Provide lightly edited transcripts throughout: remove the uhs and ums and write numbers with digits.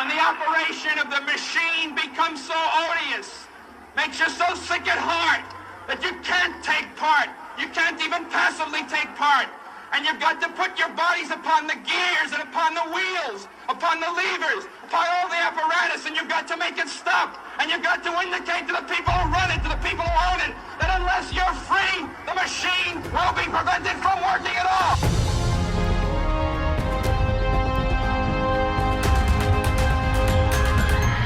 And the operation of the machine becomes so odious, makes you so sick at heart that you can't take part. You can't even passively take part. And you've got to put your bodies upon the gears and upon the wheels, upon the levers, upon all the apparatus, and you've got to make it stop. And you've got to indicate to the people who run it, to the people who own it, that unless you're free, the machine will be prevented from working at all.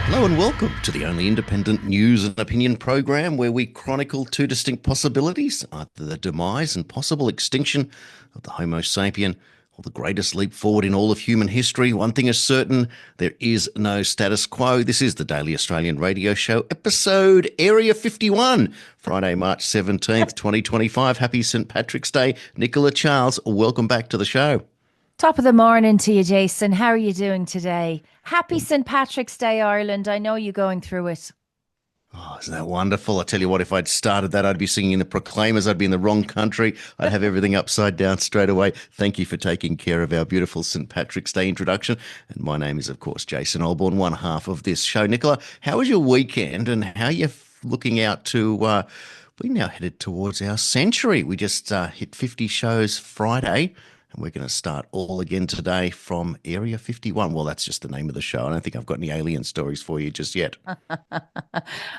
Hello and welcome to the only independent news and opinion program where we chronicle two distinct possibilities, either the demise and possible extinction of the Homo sapien or the greatest leap forward in all of human history. One thing is certain, there is no status quo. This is the Daily Australian Radio Show, episode Area 51, Friday, March 17th, 2025. Happy St. Patrick's Day. Nicola Charles, welcome back to the show. Top of the morning to you, Jason. How are you doing today? Happy St. Patrick's Day, Ireland. I know you're going through it. Oh, isn't that wonderful? I tell you what, if I'd started that, I'd be singing the Proclaimers. I'd be in the wrong country. I'd have everything upside down straight away. Thank you for taking care of our beautiful St. Patrick's Day introduction. And my name is, of course, Jason Olborn, one half of this show. Nicola, how was your weekend and how are you looking out to... we now headed towards our century. We just hit 50 shows Friday. And we're going to start all again today from Area 51. Well, that's just the name of the show. I don't think I've got any alien stories for you just yet. I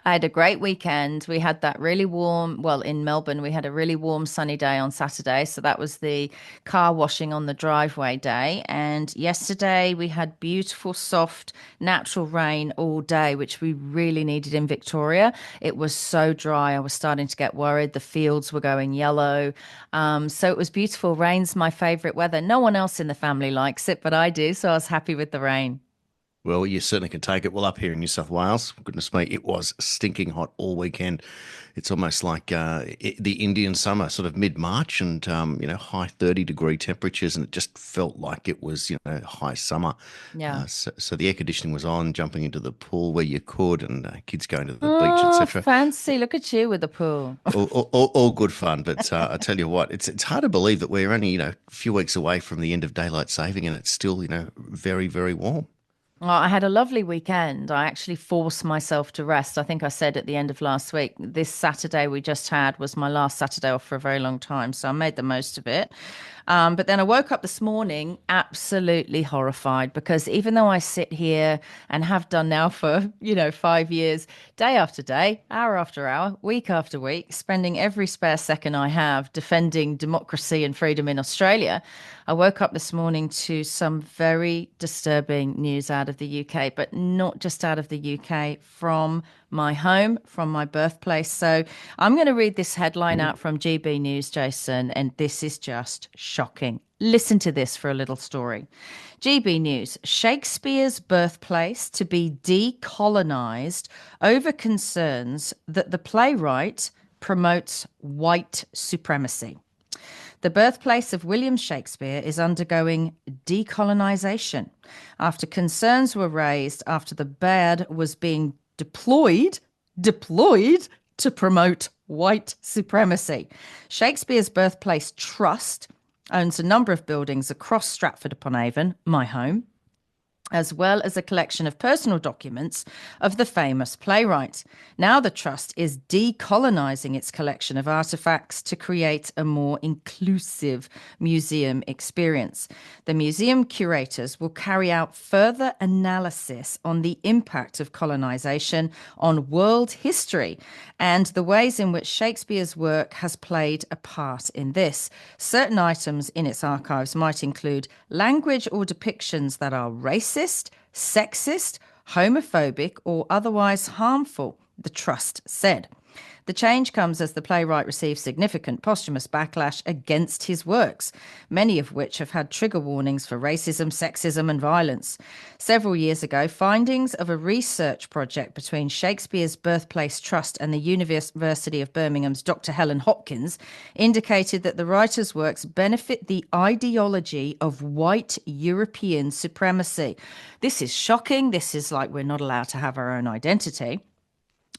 had a great weekend. We had that really warm, well, in Melbourne, we had a really warm sunny day on Saturday. So that was the car washing on the driveway day. And yesterday we had beautiful, soft, natural rain all day, which we really needed in Victoria. It was so dry. I was starting to get worried. The fields were going yellow. So it was beautiful. Rain's my favourite weather. No one else in the family likes it, but I do, so I was happy with the rain. Well, you certainly can take it. Well, up here in New South Wales, goodness me, it was stinking hot all weekend. It's almost like the Indian summer, sort of mid-March, and high 30-degree temperatures, and it just felt like it was high summer. Yeah. So the air conditioning was on, jumping into the pool where you could, and kids going to the beach, etc. Fancy! Look at you with the pool. all good fun, but I tell you what, it's hard to believe that we're only a few weeks away from the end of daylight saving, and it's still very, very warm. Well, I had a lovely weekend. I actually forced myself to rest. I think I said at the end of last week, this Saturday we just had was my last Saturday off for a very long time. So I made the most of it. But then I woke up this morning absolutely horrified because even though I sit here and have done now for, 5 years, day after day, hour after hour, week after week, spending every spare second I have defending democracy and freedom in Australia, I woke up this morning to some very disturbing news out of the UK, but not just out of the UK, from my home, from my birthplace. So I'm going to read this headline out from GB News, Jason, and this is just shocking. Listen to this for a little story. GB News, Shakespeare's birthplace to be decolonised over concerns that the playwright promotes white supremacy. The birthplace of William Shakespeare is undergoing decolonisation after concerns were raised after the Bard was being deployed to promote white supremacy. Shakespeare's Birthplace Trust owns a number of buildings across Stratford-upon-Avon, my home, as well as a collection of personal documents of the famous playwright. Now the Trust is decolonising its collection of artefacts to create a more inclusive museum experience. The museum curators will carry out further analysis on the impact of colonisation on world history and the ways in which Shakespeare's work has played a part in this. Certain items in its archives might include language or depictions that are racist, sexist, homophobic, or otherwise harmful, the Trust said. The change comes as the playwright receives significant posthumous backlash against his works, many of which have had trigger warnings for racism, sexism and violence. Several years ago, findings of a research project between Shakespeare's Birthplace Trust and the University of Birmingham's Dr. Helen Hopkins indicated that the writer's works benefit the ideology of white European supremacy. This is shocking. This is like we're not allowed to have our own identity.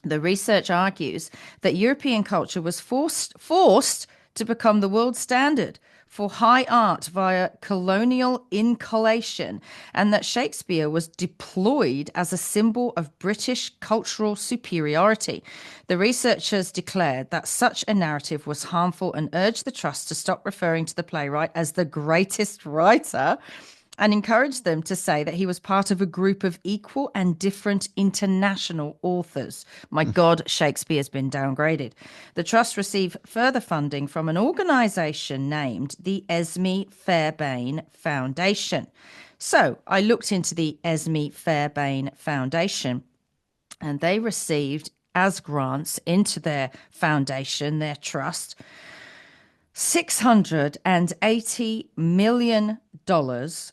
The research argues that European culture was forced to become the world standard for high art via colonial inculation, and that Shakespeare was deployed as a symbol of British cultural superiority. The researchers declared that such a narrative was harmful and urged the Trust to stop referring to the playwright as the greatest writer and encouraged them to say that he was part of a group of equal and different international authors. My God, Shakespeare's been downgraded. The Trust received further funding from an organisation named the Esme Fairbairn Foundation. So I looked into the Esme Fairbairn Foundation, and they received as grants into their foundation, their trust, $680 million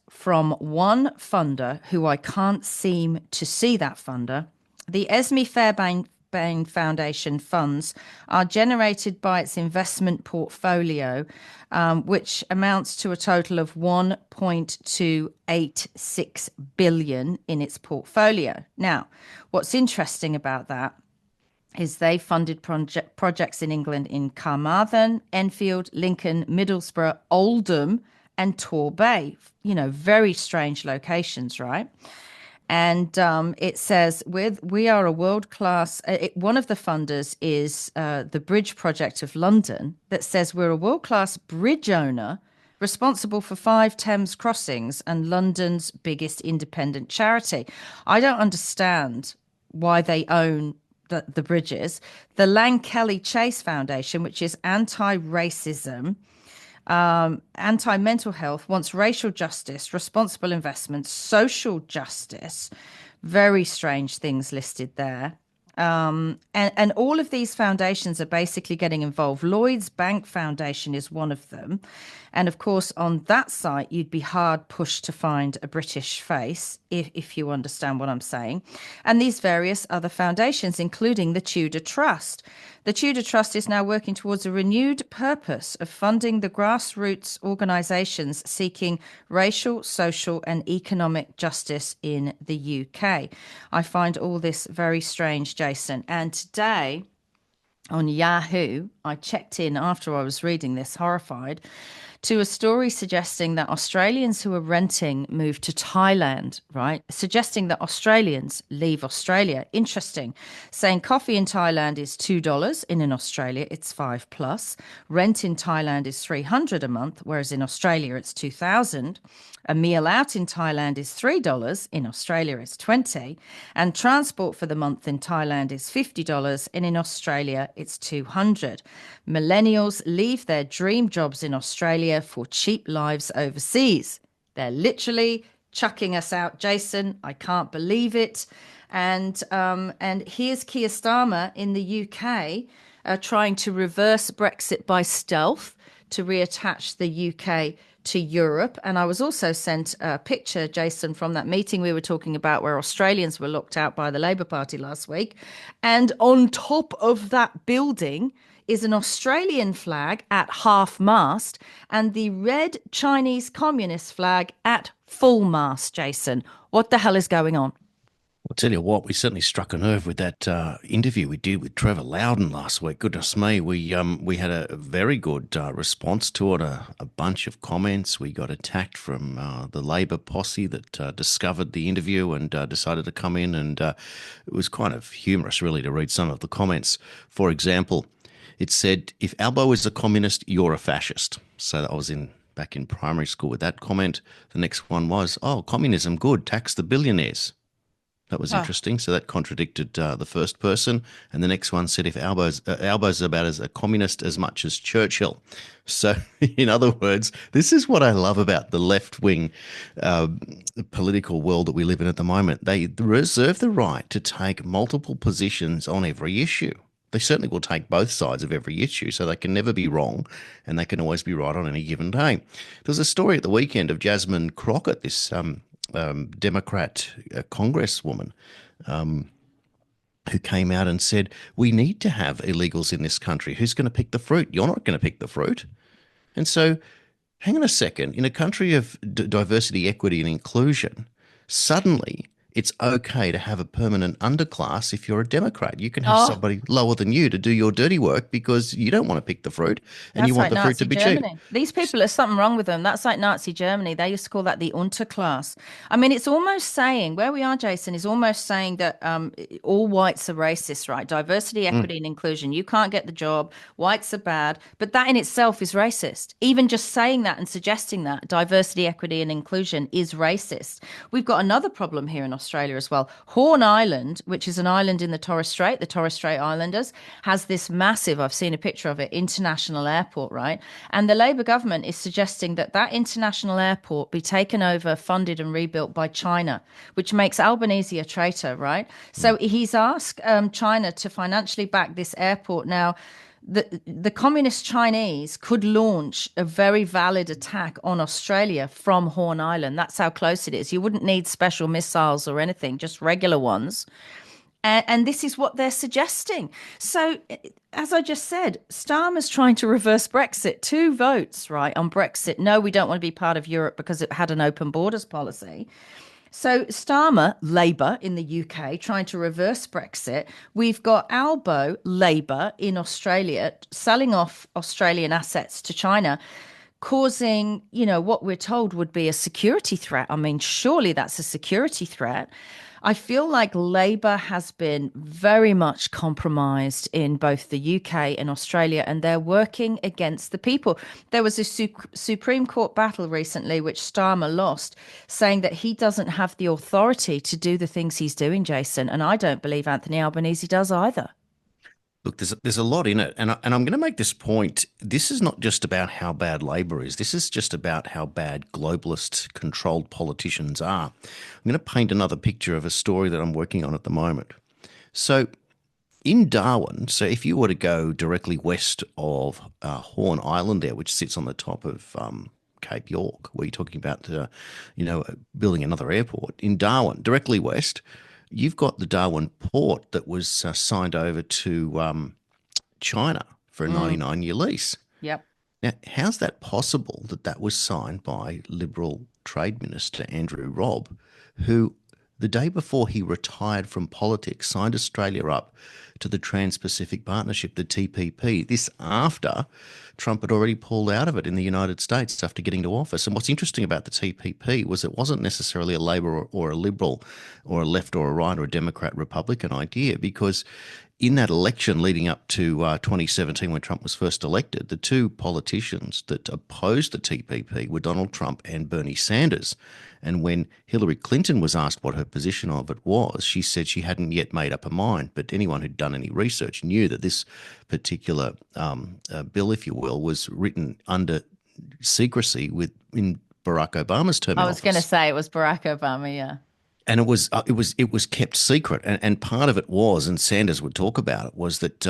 from one funder who I can't seem to see that funder. The Esme Fairbairn Foundation funds are generated by its investment portfolio, which amounts to a total of 1.286 billion in its portfolio. Now, what's interesting about that is they funded projects in England in Carmarthen, Enfield, Lincoln, Middlesbrough, Oldham, and Torbay. You know, very strange locations, right? And it says we are a world-class. One of the funders is the Bridge Project of London, that says we're a world-class bridge owner responsible for 5 Thames crossings and London's biggest independent charity. I don't understand why they own the bridges. The Lang Kelly Chase Foundation, which is anti-racism, anti-mental health, wants racial justice, responsible investment, social justice. Very strange things listed there. And all of these foundations are basically getting involved. Lloyd's Bank Foundation is one of them. And of course, on that site, you'd be hard pushed to find a British face, if you understand what I'm saying. And these various other foundations, including the Tudor Trust. The Tudor Trust is now working towards a renewed purpose of funding the grassroots organisations seeking racial, social and economic justice in the UK. I find all this very strange, Jason. And today on Yahoo, I checked in after I was reading this, horrified, to a story suggesting that Australians who are renting move to Thailand, right? Suggesting that Australians leave Australia. Interesting. Saying coffee in Thailand is $2. In Australia, it's 5 plus. Rent in Thailand is $300 a month, whereas in Australia, it's $2,000. A meal out in Thailand is $3. In Australia, it's 20. And transport for the month in Thailand is $50. And in Australia, it's 200. Millennials leave their dream jobs in Australia for cheap lives overseas. They're literally chucking us out, Jason. I can't believe it. And here's Keir Starmer in the UK trying to reverse Brexit by stealth to reattach the UK to Europe. And I was also sent a picture, Jason, from that meeting we were talking about where Australians were locked out by the Labour Party last week. And on top of that building is an Australian flag at half mast and the red Chinese Communist flag at full mast, Jason. What the hell is going on? I'll tell you what, we certainly struck a nerve with that interview we did with Trevor Loudon last week. Goodness me, we had a very good response to it, a bunch of comments. We got attacked from the Labor posse that discovered the interview and decided to come in, and it was kind of humorous, really, to read some of the comments. For example, it said, if Albo is a communist, you're a fascist. So I was back in primary school with that comment. The next one was, oh, communism, good, tax the billionaires. That was interesting. So that contradicted the first person. And the next one said, if Albo's about as a communist as much as Churchill. So in other words, this is what I love about the left-wing political world that we live in at the moment. They reserve the right to take multiple positions on every issue. They certainly will take both sides of every issue, so they can never be wrong, and they can always be right on any given day. There was a story at the weekend of Jasmine Crockett, this Democrat congresswoman, who came out and said, we need to have illegals in this country. Who's going to pick the fruit? You're not going to pick the fruit. And so, hang on a second. In a country of diversity, equity and inclusion, suddenly it's okay to have a permanent underclass if you're a Democrat. You can have Oh, somebody lower than you to do your dirty work because you don't want to pick the fruit and you that's want like the fruit to Nazi be cheap. Germany. These people, there's something wrong with them. That's like Nazi Germany. They used to call that the Unterklasse. I mean, it's almost saying where we are, Jason, is almost saying that all whites are racist, right? Diversity, Mm. equity, and inclusion. You can't get the job. Whites are bad. But that in itself is racist. Even just saying that and suggesting that diversity, equity, and inclusion is racist. We've got another problem here in Australia as well. Horn Island, which is an island in the Torres Strait Islanders, has this massive, I've seen a picture of it, international airport, right? And the Labour government is suggesting that that international airport be taken over, funded, and rebuilt by China, which makes Albanese a traitor, right? So he's asked China to financially back this airport. Now, the communist Chinese could launch a very valid attack on Australia from Horn Island. That's how close it is. You wouldn't need special missiles or anything, just regular ones. And this is what they're suggesting. So, as I just said, Starmer's trying to reverse Brexit. 2 votes, right, on Brexit. No, we don't want to be part of Europe because it had an open borders policy. So Starmer, Labour in the UK, trying to reverse Brexit. We've got Albo, Labour in Australia, selling off Australian assets to China, causing, what we're told would be a security threat. I mean, surely that's a security threat. I feel like Labour has been very much compromised in both the UK and Australia, and they're working against the people. There was a Supreme Court battle recently, which Starmer lost, saying that he doesn't have the authority to do the things he's doing, Jason. And I don't believe Anthony Albanese does either. Look, there's a lot in it, and I'm going to make this point. This is not just about how bad Labor is. This is just about how bad globalist-controlled politicians are. I'm going to paint another picture of a story that I'm working on at the moment. So, in Darwin, so if you were to go directly west of Horn Island, there, which sits on the top of Cape York, where you're talking about, building another airport in Darwin, directly west. You've got the Darwin port that was signed over to China for a 99-year lease. Yep. Now, how's that possible that that was signed by Liberal Trade Minister Andrew Robb, who the day before he retired from politics signed Australia up to the Trans-Pacific Partnership, the TPP, this after Trump had already pulled out of it in the United States after getting to office. And what's interesting about the TPP was it wasn't necessarily a Labor or a Liberal or a left or a right or a Democrat Republican idea, because in that election leading up to 2017, when Trump was first elected, the two politicians that opposed the TPP were Donald Trump and Bernie Sanders. And when Hillary Clinton was asked what her position of it was, she said she hadn't yet made up her mind. But anyone who'd done any research knew that this particular bill, if you will, was written under secrecy in Barack Obama's term in I was going to office. say it was Barack Obama, yeah. And it was kept secret, and part of it was, and Sanders would talk about it, was that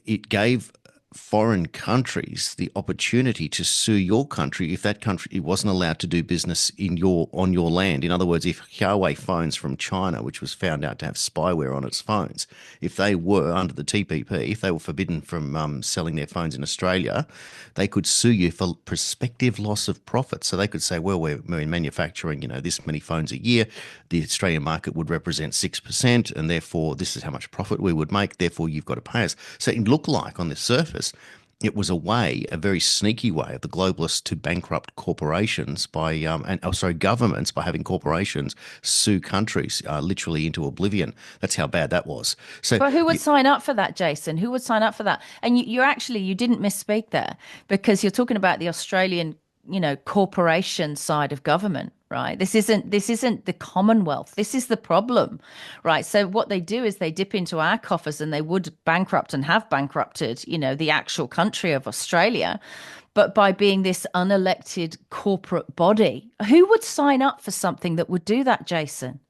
it gave foreign countries the opportunity to sue your country if that country wasn't allowed to do business on your land. In other words, if Huawei phones from China, which was found out to have spyware on its phones, if they were under the TPP, if they were forbidden from selling their phones in Australia, they could sue you for prospective loss of profit. So they could say, well, we're manufacturing, this many phones a year. The Australian market would represent 6%, and therefore this is how much profit we would make. Therefore, you've got to pay us. So it looked like on the surface, it was a very sneaky way of the globalists to bankrupt corporations governments by having corporations sue countries literally into oblivion. That's how bad that was. So, But who would sign up for that, Jason? Who would sign up for that? And you didn't misspeak there, because you're talking about the Australian, corporation side of government, right? This isn't the Commonwealth. This is the problem, right? So what they do is they dip into our coffers, and they would bankrupt and have bankrupted, the actual country of Australia. But by being this unelected corporate body, who would sign up for something that would do that, Jason?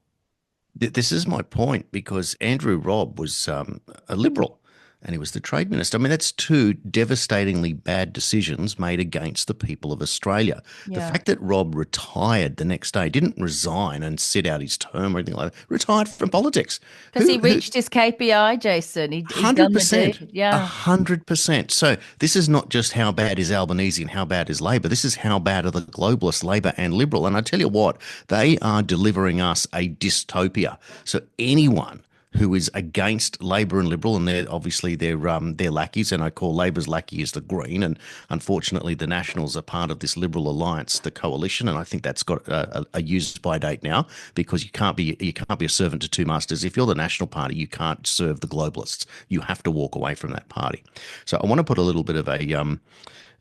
this is my point, because Andrew Robb was a Liberal. and he was the trade minister. I mean, that's two devastatingly bad decisions made against the people of Australia. The Yeah. fact that Rob retired the next day, didn't resign and sit out his term or anything like that, retired from politics. Because he Who reached his KPI, Jason. He'd Hundred done the percent, deed. Yeah. 100%. So this is not just how bad is Albanese and how bad is Labor. This is how bad are the globalists, Labor and Liberal. And I tell you what, they are delivering us a dystopia. So anyone who is against Labor and Liberal, and they're obviously they're lackeys, and I call Labor's lackey as the Green, and unfortunately the Nationals are part of this Liberal alliance, the coalition, and I think that's got a use by date now because you can't be a servant to two masters. If you're the National Party, you can't serve the globalists. You have to walk away from that party. So I want to put a little bit of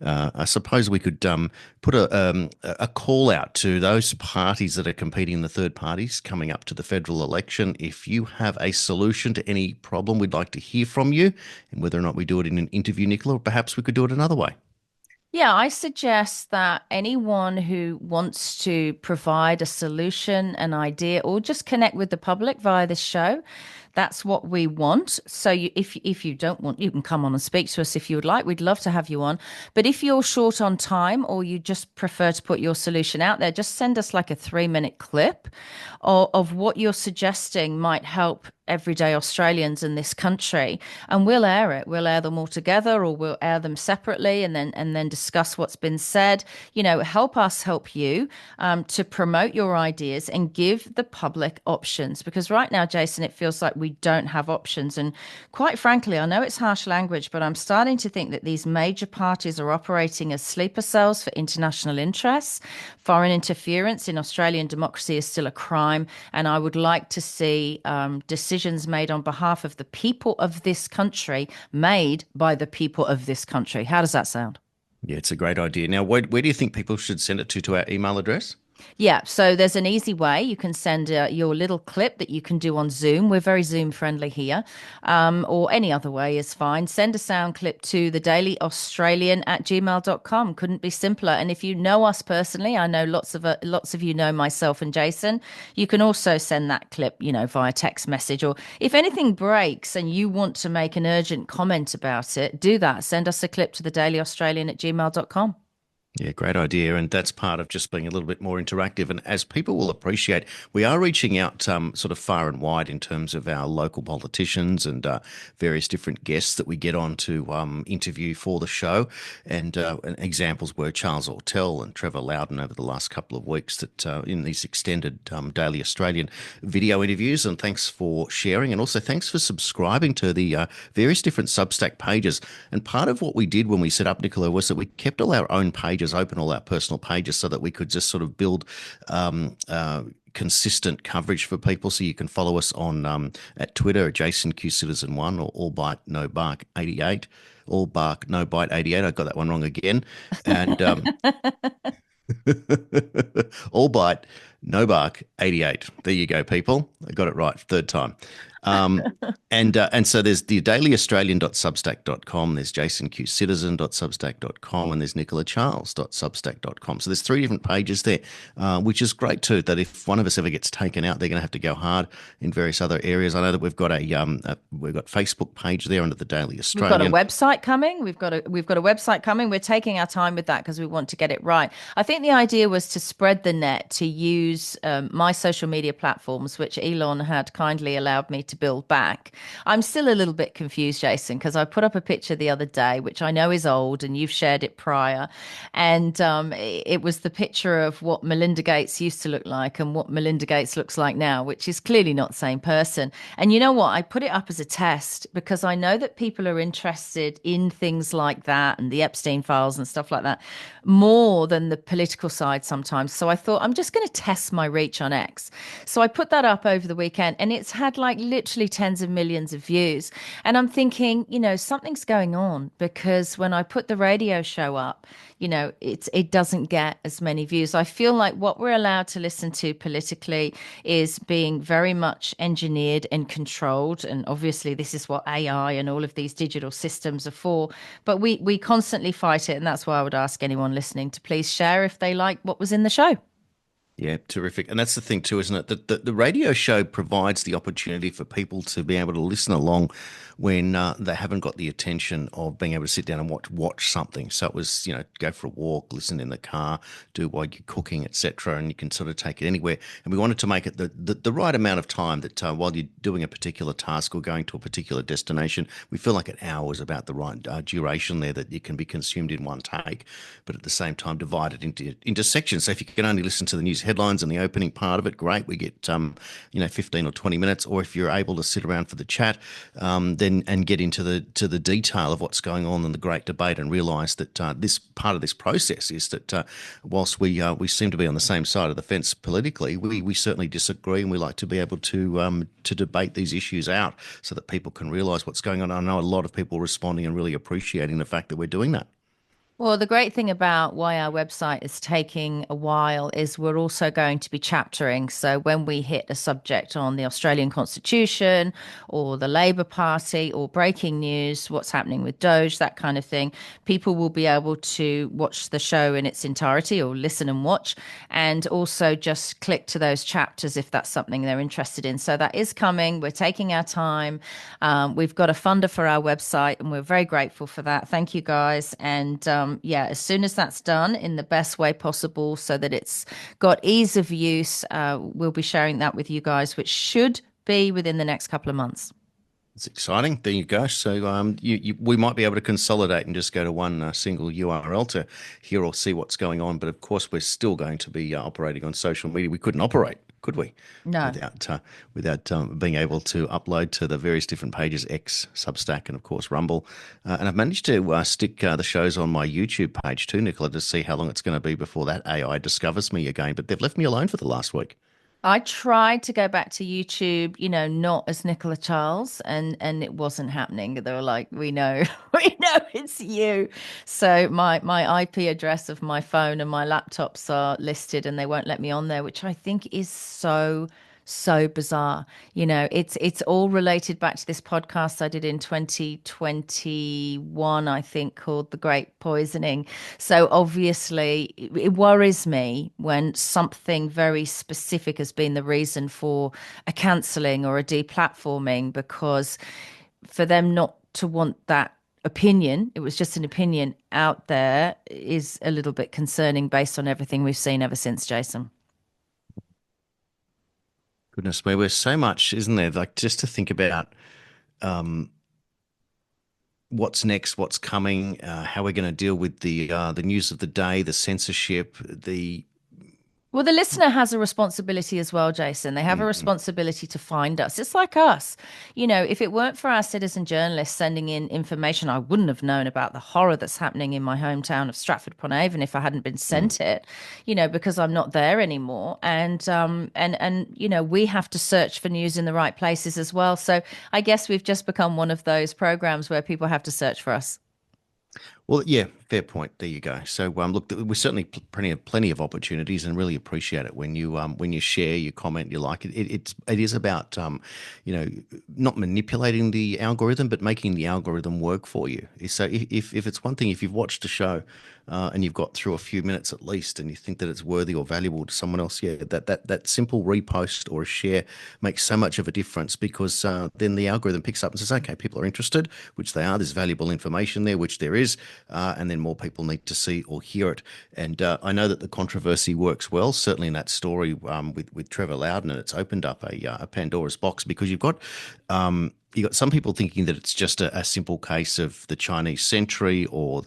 I suppose we could put a call out to those parties that are competing, the third parties coming up to the federal election. If you have a solution to any problem, we'd like to hear from you. And whether or not we do it in an interview, Nicola, or perhaps we could do it another way. Yeah, I suggest that anyone who wants to provide a solution, an idea, or just connect with the public via this show, that's what we want. So if you don't want, you can come on and speak to us if you would like. We'd love to have you on. But if you're short on time or you just prefer to put your solution out there, just send us like a 3-minute clip of what you're suggesting might help everyday Australians in this country, and we'll air it. We'll air them all together, or we'll air them separately, and then discuss what's been said. Help us help you to promote your ideas and give the public options. Because right now, Jason, it feels like we don't have options. And quite frankly, I know it's harsh language, but I'm starting to think that these major parties are operating as sleeper cells for international interests. Foreign interference in Australian democracy is still a crime, and I would like to see decisions made on behalf of the people of this country, made by the people of this country. How does that sound? Yeah, it's a great idea. Now, where do you think people should send it to our email address? Yeah, so there's an easy way. You can send your little clip that you can do on Zoom. We're very Zoom friendly here, or any other way is fine. Send a sound clip to thedailyaustralian@gmail.com. Couldn't be simpler. And if you know us personally, I know lots of you know myself and Jason. You can also send that clip, via text message. Or if anything breaks and you want to make an urgent comment about it, do that. Send us a clip to thedailyaustralian@gmail.com. Yeah, great idea. And that's part of just being a little bit more interactive. And as people will appreciate, we are reaching out sort of far and wide in terms of our local politicians and various different guests that we get on to interview for the show. And examples were Charles Ortel and Trevor Loudon over the last couple of weeks that in these extended Daily Australian video interviews. And thanks for sharing. And also thanks for subscribing to the various different Substack pages. And part of what we did when we set up, Nicola, was that we kept all our own pages open, all our personal pages, so that we could just sort of build consistent coverage for people. So you can follow us on at Twitter, Jason Q Citizen 1, or All Bite No Bark 88, All Bark No Bite 88. I got that one wrong again, and All Bite No Bark 88. There you go, people. I got it right, third time. Um, and so there's the dailyaustralian.substack.com, there's jasonqcitizen.substack.com, and there's nicolacharles.substack.com. So there's 3 different pages there, which is great too, that if one of us ever gets taken out, they're going to have to go hard in various other areas. I know that we've got we've got Facebook page there under the Daily We've got a Australian. website coming. We've got a website coming. We're taking our time with that because we want to get it right. I think the idea was to spread the net, to use my social media platforms, which Elon had kindly allowed me to build back. I'm still a little bit confused, Jason, because I put up a picture the other day, which I know is old, and you've shared it prior, and it was the picture of what Melinda Gates used to look like and what Melinda Gates looks like now, which is clearly not the same person. And you know what? I put it up as a test because I know that people are interested in things like that and the Epstein files and stuff like that more than the political side sometimes. So I thought I'm just going to test my reach on X. So I put that up over the weekend, and it's had like literally tens of millions of views. And I'm thinking, something's going on, because when I put the radio show up, it doesn't get as many views. I feel like what we're allowed to listen to politically is being very much engineered and controlled. And obviously this is what AI and all of these digital systems are for. But we constantly fight it. And that's why I would ask anyone listening to please share if they like what was in the show. Yeah, terrific. And that's the thing too, isn't it? That the radio show provides the opportunity for people to be able to listen along when they haven't got the attention of being able to sit down and watch something. So it was, go for a walk, listen in the car, do while you're cooking, etc. And you can sort of take it anywhere. And we wanted to make it the right amount of time that while you're doing a particular task or going to a particular destination, we feel like an hour is about the right duration there that you can be consumed in one take, but at the same time divided into sections. So if you can only listen to the news headlines and the opening part of it, great. We get 15 or 20 minutes. Or if you're able to sit around for the chat, then and get into the detail of what's going on in the great debate and realise that this part of this process is that whilst we seem to be on the same side of the fence politically, we certainly disagree, and we like to be able to debate these issues out so that people can realise what's going on. I know a lot of people responding and really appreciating the fact that we're doing that. Well, the great thing about why our website is taking a while is we're also going to be chaptering. So when we hit a subject on the Australian Constitution or the Labour Party or breaking news, what's happening with Doge, that kind of thing, people will be able to watch the show in its entirety or listen and watch, and also just click to those chapters if that's something they're interested in. So that is coming. We're taking our time. We've got a funder for our website, and we're very grateful for that. Thank you, guys. And yeah, as soon as that's done in the best way possible so that it's got ease of use, we'll be sharing that with you guys, which should be within the next couple of months. It's exciting. There you go. So we might be able to consolidate and just go to one single URL to hear or see what's going on. But of course, we're still going to be operating on social media. We couldn't operate, could we? No. Without being able to upload to the various different pages, X, Substack, and of course Rumble. And I've managed to stick the shows on my YouTube page too, Nicola, to see how long it's going to be before that AI discovers me again. But they've left me alone for the last week. I tried to go back to YouTube, not as Nicola Charles, and it wasn't happening. They were like, "We know, we know it's you." So my IP address of my phone and my laptops are listed, and they won't let me on there, which I think is so bizarre. It's all related back to this podcast I did in 2021, I think, called The Great Poisoning. So obviously it worries me when something very specific has been the reason for a cancelling or a deplatforming, because for them not to want that opinion, it was just an opinion out there, is a little bit concerning based on everything we've seen ever since, Jason. Goodness me, there's so much, isn't there? Like just to think about um, what's next, what's coming, how we're going to deal with the news of the day, the censorship, the Well, the listener has a responsibility as well, Jason. They have a responsibility to find us. It's like us. If it weren't for our citizen journalists sending in information, I wouldn't have known about the horror that's happening in my hometown of Stratford-upon-Avon if I hadn't been sent it, because I'm not there anymore. And we have to search for news in the right places as well. So I guess we've just become one of those programs where people have to search for us. Well, yeah, fair point. There you go. So, look, we certainly plenty of opportunities, and really appreciate it when you share, you comment, you like it. It is about not manipulating the algorithm, but making the algorithm work for you. So, if it's one thing, if you've watched a show and you've got through a few minutes at least, and you think that it's worthy or valuable to someone else, yeah, that simple repost or a share makes so much of a difference, because then the algorithm picks up and says, okay, people are interested, which they are. There's valuable information there, which there is. And then more people need to see or hear it. And I know that the controversy works well, certainly in that story with Trevor Loudon, and it's opened up a Pandora's box, because you've got some people thinking that it's just a simple case of the Chinese century or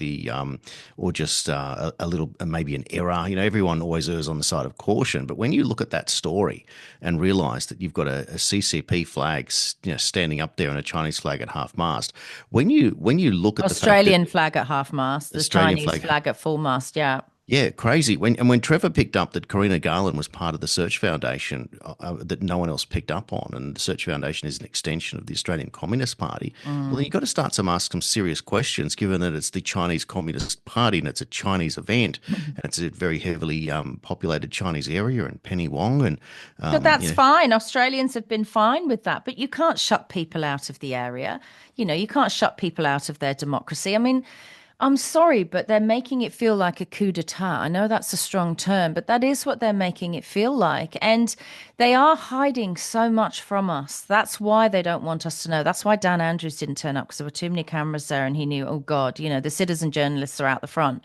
or just a little, maybe an error. Everyone always errs on the side of caution. But when you look at that story and realise that you've got a CCP flag, standing up there and a Chinese flag at half mast, when you look at Australian the fact that flag at half mast, the Australian Chinese flag at full mast, yeah. yeah, crazy. When Trevor picked up that Karina Garland was part of the Search Foundation that no one else picked up on, and the Search Foundation is an extension of the Australian Communist Party, well, then you've got to start to ask some serious questions, given that it's the Chinese Communist Party and it's a Chinese event, and it's a very heavily populated Chinese area in Penny Wong. And But that's fine. Australians have been fine with that. But you can't shut people out of the area. You can't shut people out of their democracy. I mean, I'm sorry, but they're making it feel like a coup d'etat. I know that's a strong term, but that is what they're making it feel like. And they are hiding so much from us. That's why they don't want us to know. That's why Dan Andrews didn't turn up because there were too many cameras there and he knew, oh God, the citizen journalists are out the front,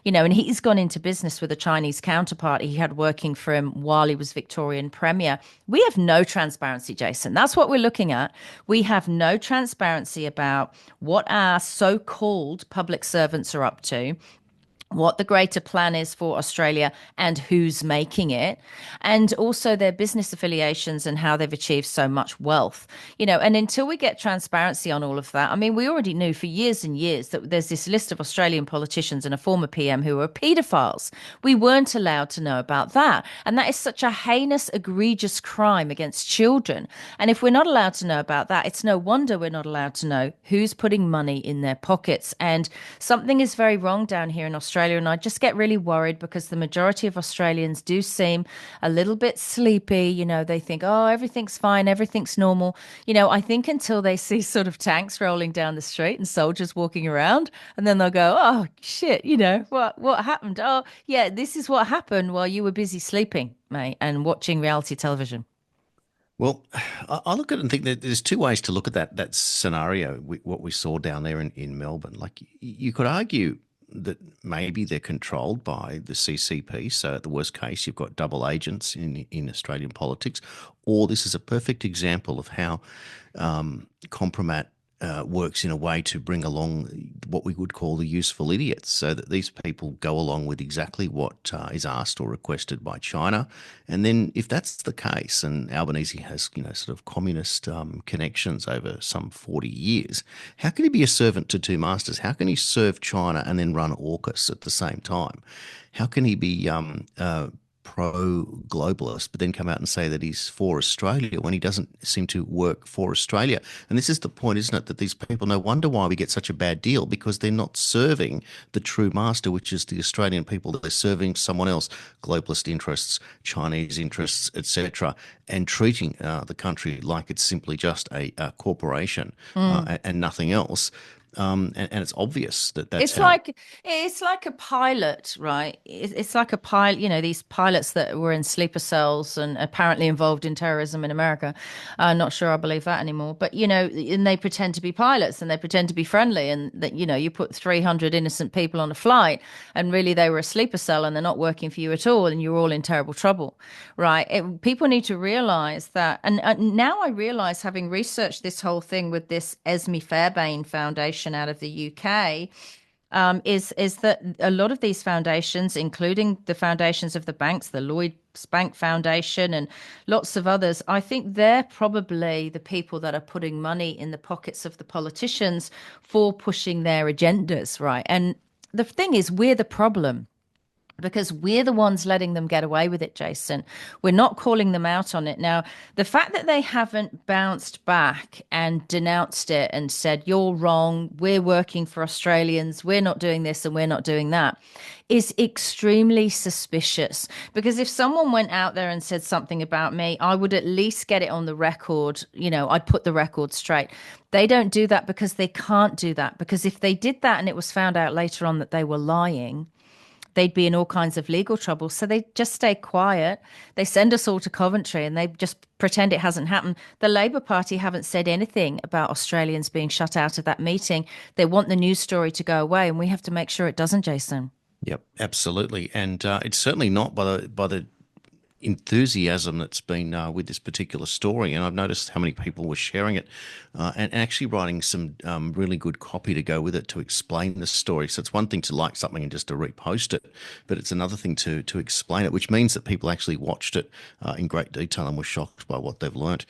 and he's gone into business with a Chinese counterpart he had working for him while he was Victorian Premier. We have no transparency, Jason. That's what we're looking at. We have no transparency about what our so-called public servants are up to, what the greater plan is for Australia and who's making it, and also their business affiliations and how they've achieved so much wealth. And until we get transparency on all of that, I mean, we already knew for years and years that there's this list of Australian politicians and a former PM who are paedophiles. We weren't allowed to know about that. And that is such a heinous, egregious crime against children. And if we're not allowed to know about that, it's no wonder we're not allowed to know who's putting money in their pockets. And something is very wrong down here in Australia. And I just get really worried because the majority of Australians do seem a little bit sleepy. They think, oh, everything's fine, everything's normal. I think until they see sort of tanks rolling down the street and soldiers walking around, and then they'll go, oh, shit, what happened? Oh, yeah, this is what happened while you were busy sleeping, mate, and watching reality television. Well, I look at it and think that there's two ways to look at that scenario, what we saw down there in Melbourne. Like you could argue that maybe they're controlled by the CCP. So at the worst case, you've got double agents in Australian politics. Or this is a perfect example of how compromat works in a way to bring along what we would call the useful idiots, so that these people go along with exactly what is asked or requested by China. And then if that's the case, and Albanese has, sort of communist connections over some 40 years, how can he be a servant to two masters? How can he serve China and then run AUKUS at the same time? How can he be pro-globalist, but then come out and say that he's for Australia when he doesn't seem to work for Australia? And this is the point, isn't it, that these people, no wonder why we get such a bad deal, because they're not serving the true master, which is the Australian people. They're serving someone else, globalist interests, Chinese interests, etc., and treating the country like it's simply just a corporation and nothing else. And it's obvious that that's It's how. like a pilot, right? It's like a pilot, these pilots that were in sleeper cells and apparently involved in terrorism in America. I'm not sure I believe that anymore. But, and they pretend to be pilots and they pretend to be friendly, and that, you put 300 innocent people on a flight and really they were a sleeper cell and they're not working for you at all and you're all in terrible trouble, right? People need to realize that. And now I realize, having researched this whole thing with this Esme Fairbairn Foundation out of the UK, is that a lot of these foundations, including the foundations of the banks, the Lloyds Bank Foundation and lots of others, I think they're probably the people that are putting money in the pockets of the politicians for pushing their agendas, right? And the thing is, we're the problem, because we're the ones letting them get away with it, Jason. We're not calling them out on it. Now, the fact that they haven't bounced back and denounced it and said, you're wrong, we're working for Australians, we're not doing this and we're not doing that, is extremely suspicious. Because if someone went out there and said something about me, I would at least get it on the record. I'd put the record straight. They don't do that because they can't do that. Because if they did that and it was found out later on that they were lying, they'd be in all kinds of legal trouble. So they just stay quiet. They send us all to Coventry and they just pretend it hasn't happened. The Labour Party haven't said anything about Australians being shut out of that meeting. They want the news story to go away, and we have to make sure it doesn't, Jason. Yep, absolutely. And it's certainly not by the enthusiasm that's been with this particular story. And I've noticed how many people were sharing it and actually writing some really good copy to go with it to explain the story. So it's one thing to like something and just to repost it, but it's another thing to explain it, which means that people actually watched it in great detail and were shocked by what they've learnt.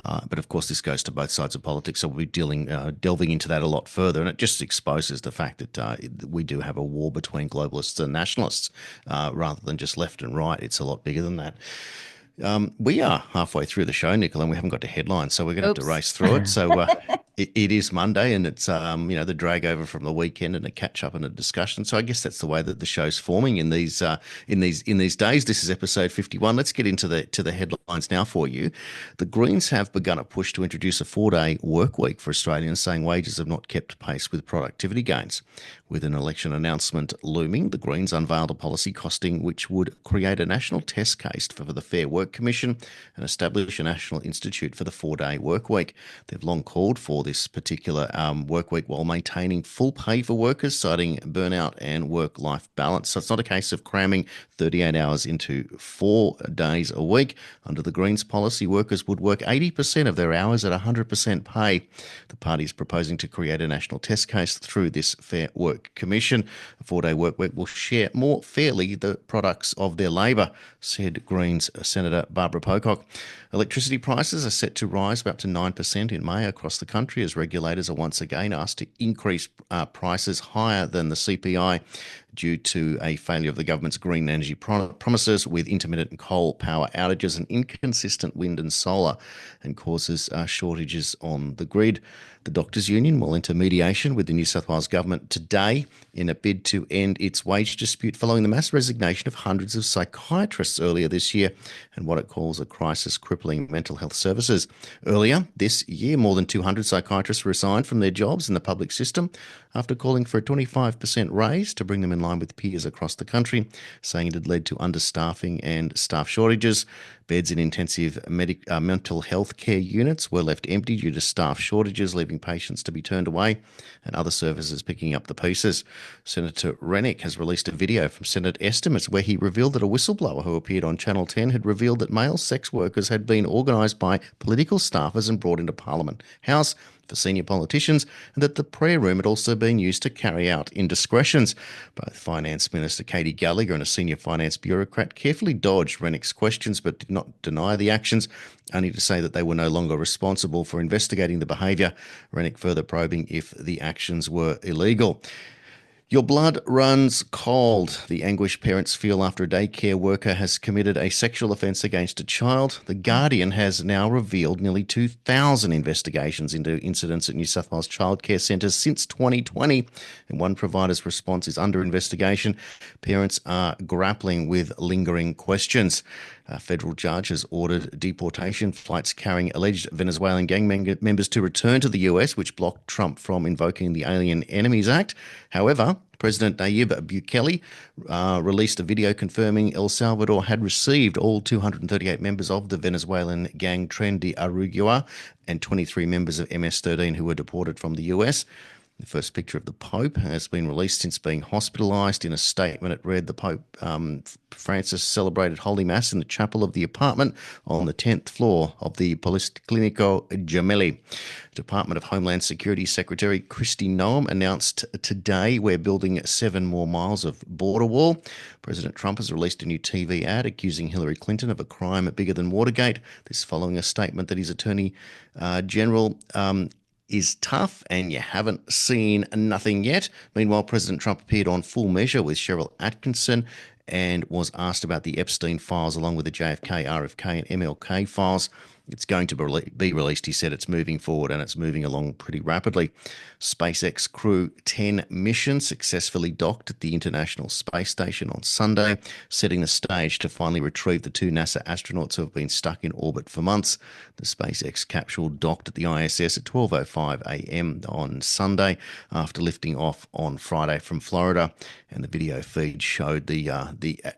But of course, this goes to both sides of politics, so we'll be delving into that a lot further. And it just exposes the fact that we do have a war between globalists and nationalists rather than just left and right. It's a lot bigger than that. We are halfway through the show, Nicola, and we haven't got to headlines, so we're going to have to race through it. So It is Monday, and it's the drag over from the weekend and a catch up and a discussion. So I guess that's the way that the show's forming in these days. This is episode 51. Let's get into the headlines now for you. The Greens have begun a push to introduce a 4-day work week for Australians, saying wages have not kept pace with productivity gains. With an election announcement looming, the Greens unveiled a policy costing which would create a national test case for the Fair Work Commission and establish a national institute for the 4-day work week. They've long called for this particular work week while maintaining full pay for workers, citing burnout and work-life balance. So it's not a case of cramming 38 hours into 4 days a week. Under the Greens policy, workers would work 80% of their hours at 100% pay. The party is proposing to create a national test case through this Fair Work Commission. A 4-day work week will share more fairly the products of their labour, said Greens Senator Barbara Pocock. Electricity prices are set to rise by up to 9% in May across the country as regulators are once again asked to increase prices higher than the CPI due to a failure of the government's green energy promises, with intermittent coal power outages and inconsistent wind and solar, and causes shortages on the grid. The Doctors' Union will enter mediation with the New South Wales government today in a bid to end its wage dispute following the mass resignation of hundreds of psychiatrists earlier this year and what it calls a crisis crippling mental health services. Earlier this year, more than 200 psychiatrists resigned from their jobs in the public system after calling for a 25% raise to bring them in line with peers across the country, saying it had led to understaffing and staff shortages. Beds in intensive mental health care units were left empty due to staff shortages, leaving patients to be turned away and other services picking up the pieces. Senator Rennick has released a video from Senate estimates where he revealed that a whistleblower who appeared on Channel 10 had revealed that male sex workers had been organised by political staffers and brought into Parliament House for senior politicians, and that the prayer room had also been used to carry out indiscretions. Both Finance Minister Katie Gallagher and a senior finance bureaucrat carefully dodged Rennick's questions but did not deny the actions, only to say that they were no longer responsible for investigating the behaviour, Rennick further probing if the actions were illegal. Your blood runs cold. The anguish parents feel after a daycare worker has committed a sexual offence against a child. The Guardian has now revealed nearly 2,000 investigations into incidents at New South Wales childcare centres since 2020, and one provider's response is under investigation. Parents are grappling with lingering questions. A federal judge has ordered deportation flights carrying alleged Venezuelan gang members to return to the US, which blocked Trump from invoking the Alien Enemies Act. However, President Nayib Bukele released a video confirming El Salvador had received all 238 members of the Venezuelan gang Tren de Aragua and 23 members of MS-13 who were deported from the US. The first picture of the Pope has been released since being hospitalised. In a statement, it read the Pope Francis celebrated Holy Mass in the chapel of the apartment on the 10th floor of the Policlinico Gemelli. Department of Homeland Security Secretary Kristi Noem announced today we're building 7 more miles of border wall. President Trump has released a new TV ad accusing Hillary Clinton of a crime bigger than Watergate. This following a statement that his Attorney General is tough and you haven't seen nothing yet. Meanwhile, President Trump appeared on Full Measure with Cheryl Atkinson and was asked about the Epstein files along with the JFK, RFK and MLK files. It's going to be released, he said. It's moving forward and it's moving along pretty rapidly. SpaceX Crew 10 mission successfully docked at the International Space Station on Sunday, setting the stage to finally retrieve the 2 NASA astronauts who have been stuck in orbit for months. The SpaceX capsule docked at the ISS at 12:05 a.m. on Sunday after lifting off on Friday from Florida. And the video feed showed the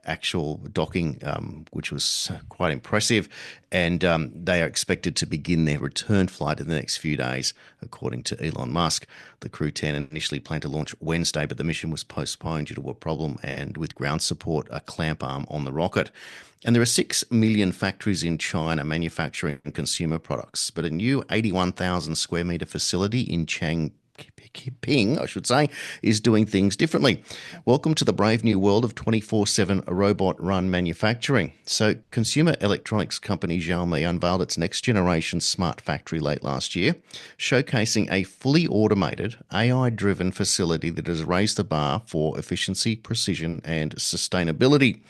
actual docking, which was quite impressive. And they are expected to begin their return flight in the next few days, according to Elon Musk. The Crew 10 initially planned to launch Wednesday, but the mission was postponed due to a problem and with ground support, a clamp arm on the rocket. And there are 6 million factories in China manufacturing consumer products, but a new 81,000 square metre facility in Changping, is doing things differently. Welcome to the brave new world of 24/7 robot-run manufacturing. So, consumer electronics company Xiaomi unveiled its next-generation smart factory late last year, showcasing a fully automated, AI-driven facility that has raised the bar for efficiency, precision, and sustainability.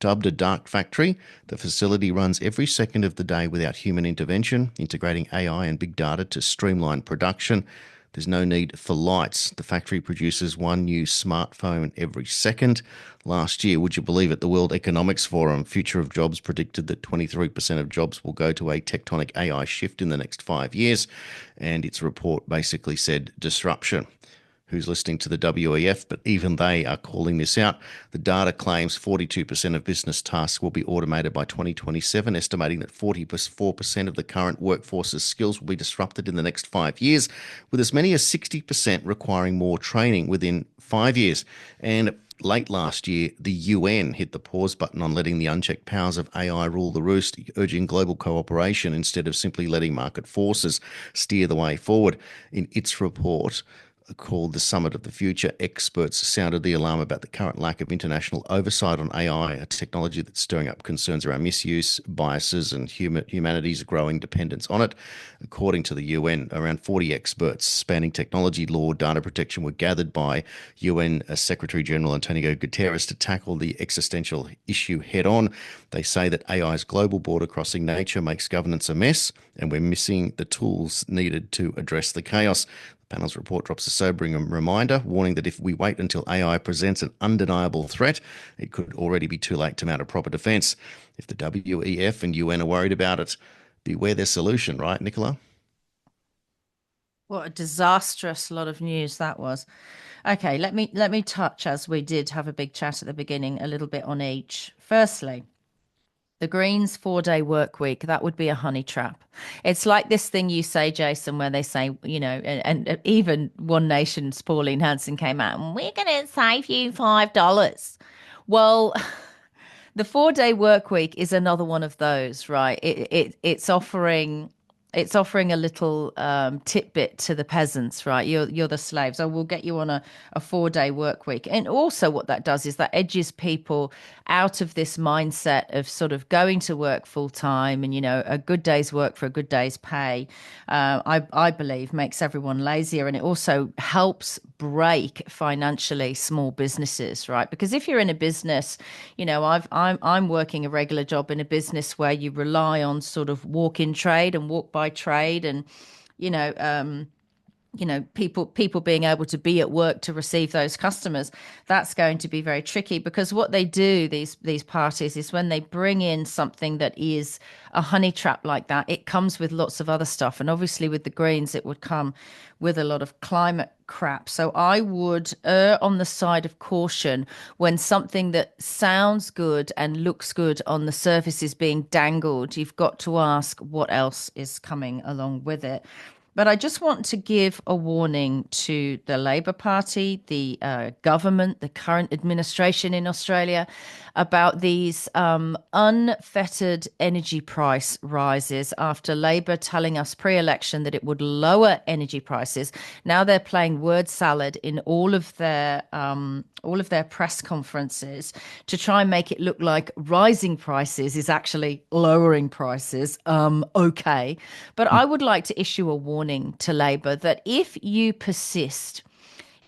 Dubbed a dark factory, the facility runs every second of the day without human intervention, integrating AI and big data to streamline production. There's no need for lights. The factory produces one new smartphone every second. Last year, would you believe it, the World Economics Forum, Future of Jobs, predicted that 23% of jobs will go to a tectonic AI shift in the next 5 years. And its report basically said disruption. Who's listening to the WEF, but even they are calling this out. The data claims 42% of business tasks will be automated by 2027, estimating that 44% of the current workforce's skills will be disrupted in the next 5 years, with as many as 60% requiring more training within 5 years. And late last year, the UN hit the pause button on letting the unchecked powers of AI rule the roost, urging global cooperation instead of simply letting market forces steer the way forward. In its report, called the Summit of the Future, experts sounded the alarm about the current lack of international oversight on AI, a technology that's stirring up concerns around misuse, biases, and humanity's growing dependence on it. According to the UN, around 40 experts spanning technology, law, data protection were gathered by UN Secretary General Antonio Guterres to tackle the existential issue head on. They say that AI's global border crossing nature makes governance a mess, and we're missing the tools needed to address the chaos. Panel's report drops a sobering reminder, warning that if we wait until AI presents an undeniable threat, it could already be too late to mount a proper defence. If the WEF and UN are worried about it, beware their solution, right, Nicola? What a disastrous lot of news that was. Okay, let me touch, as we did have a big chat at the beginning, a little bit on each. Firstly, the Greens 4-day work week, that would be a honey trap. It's like this thing you say, Jason, where they say, and even One Nation's Pauline Hanson came out, and we're going to save you $5. Well, the 4-day work week is another one of those, right? It's offering a little tidbit to the peasants, right? You're the slaves. Oh, we'll get you on a 4-day work week. And also what that does is that edges people out of this mindset of sort of going to work full time and, a good day's work for a good day's pay. I believe makes everyone lazier, and it also helps break financially small businesses, right? Because if you're in a business, I'm working a regular job in a business where you rely on sort of walk-in trade and walk by trade, and you know um people being able to be at work to receive those customers. That's going to be very tricky, because what they do, these parties, is when they bring in something that is a honey trap like that, it comes with lots of other stuff. And obviously with the Greens, it would come with a lot of climate crap. So I would err on the side of caution when something that sounds good and looks good on the surface is being dangled. You've got to ask what else is coming along with it. But I just want to give a warning to the Labour Party, the government, the current administration in Australia, about these unfettered energy price rises after Labour telling us pre-election that it would lower energy prices. Now they're playing word salad in all of their press conferences to try and make it look like rising prices is actually lowering prices. Okay. But I would like to issue a warning to Labour that if you persist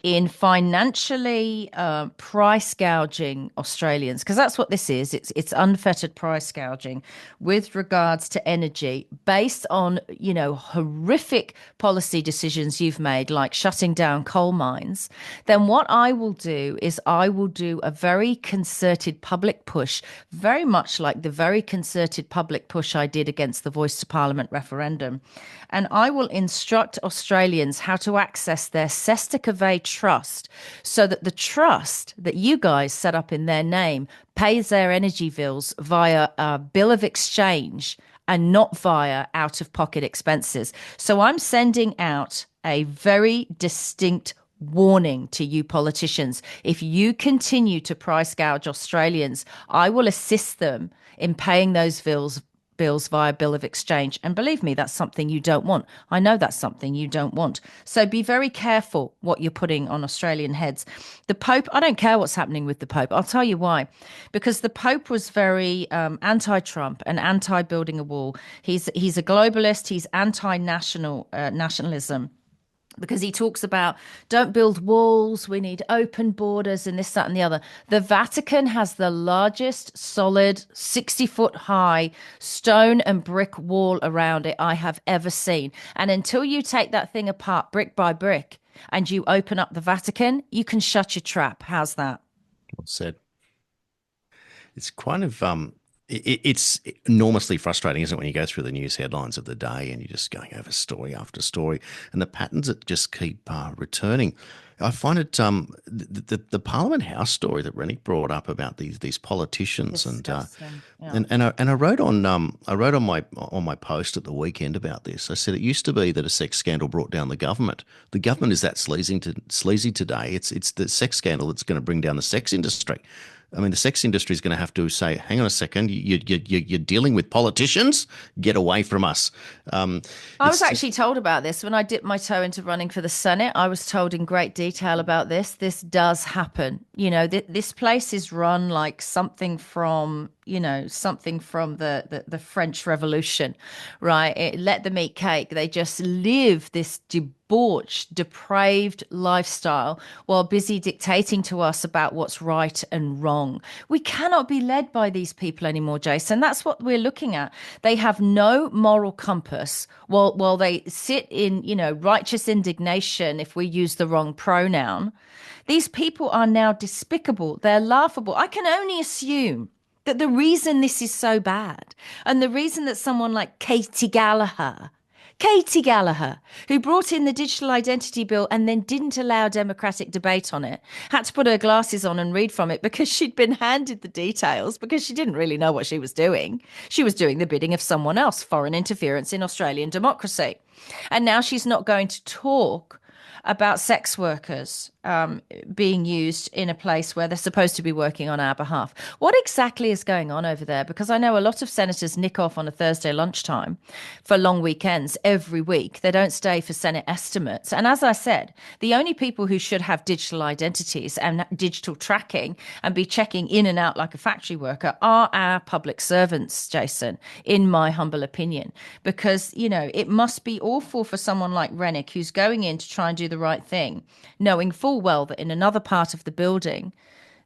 in financially price gouging Australians, because that's what this is. It's unfettered price gouging with regards to energy based on, horrific policy decisions you've made, like shutting down coal mines. Then what I will do is I will do a very concerted public push, very much like the very concerted public push I did against the Voice to Parliament referendum. And I will instruct Australians how to access their Cestacave trust, so that the trust that you guys set up in their name pays their energy bills via a bill of exchange and not via out-of-pocket expenses. So I'm sending out a very distinct warning to you politicians. If you continue to price gouge Australians, I will assist them in paying those bills via bill of exchange. And believe me, that's something you don't want. I know that's something you don't want. So be very careful what you're putting on Australian heads. The Pope, I don't care what's happening with the Pope. I'll tell you why. Because the Pope was very anti-Trump and anti-building a wall. He's a globalist. He's anti-nationalism. because he talks about don't build walls, we need open borders and this, that, and the other. The Vatican has the largest solid 60-foot high stone and brick wall around it I have ever seen. And until you take that thing apart brick by brick and you open up the Vatican, you can shut your trap. How's that? Well said. It's kind of it's enormously frustrating, isn't it, when you go through the news headlines of the day and you're just going over story after story, and the patterns that just keep returning. I find it the Parliament House story that Rennick brought up about these politicians Disgusting. Yeah. and I wrote on my post at the weekend about this. I said it used to be that a sex scandal brought down the government. The government is that sleazy today. It's the sex scandal that's going to bring down the sex industry. I mean, the sex industry is going to have to say, hang on a second, you're dealing with politicians? Get away from us. I was actually told about this when I dipped my toe into running for the Senate. I was told in great detail about this. This does happen. You know, this place is run like something from, something from the French Revolution, right? Let them eat cake. They just live this debauched, depraved lifestyle while busy dictating to us about what's right and wrong. We cannot be led by these people anymore, Jason. That's what we're looking at. They have no moral compass while they sit in, righteous indignation if we use the wrong pronoun. These people are now despicable. They're laughable. I can only assume that the reason this is so bad and the reason that someone like Katie Gallagher, who brought in the digital identity bill and then didn't allow democratic debate on it, had to put her glasses on and read from it because she'd been handed the details because she didn't really know what she was doing. She was doing the bidding of someone else, foreign interference in Australian democracy. And now she's not going to talk about sex workers being used in a place where they're supposed to be working on our behalf. What exactly is going on over there? Because I know a lot of senators nick off on a Thursday lunchtime for long weekends every week. They don't stay for Senate estimates. And as I said, the only people who should have digital identities and digital tracking and be checking in and out like a factory worker are our public servants, Jason, in my humble opinion. Because, it must be awful for someone like Rennick who's going in to try and do the right thing, knowing full well that in another part of the building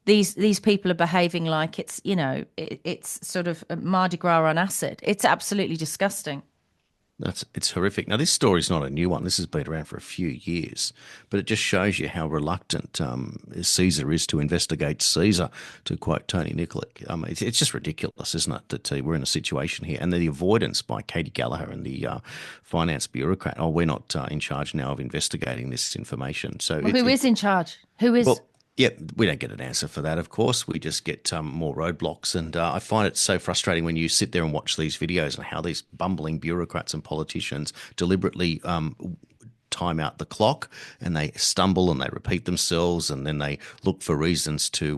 these people are behaving like it's sort of Mardi Gras on acid. It's absolutely disgusting. It's horrific. Now, this story's not a new one. This has been around for a few years, but it just shows you how reluctant Caesar is to investigate Caesar, to quote Tony Nikolic. It's just ridiculous, isn't it, that we're in a situation here, and the avoidance by Katie Gallagher and the finance bureaucrat. Oh, we're not in charge now of investigating this information. So, well, who is in charge? Who is? Well, yeah, we don't get an answer for that, of course. We just get more roadblocks. And I find it so frustrating when you sit there and watch these videos and how these bumbling bureaucrats and politicians deliberately time out the clock, and they stumble and they repeat themselves, and then they look for reasons to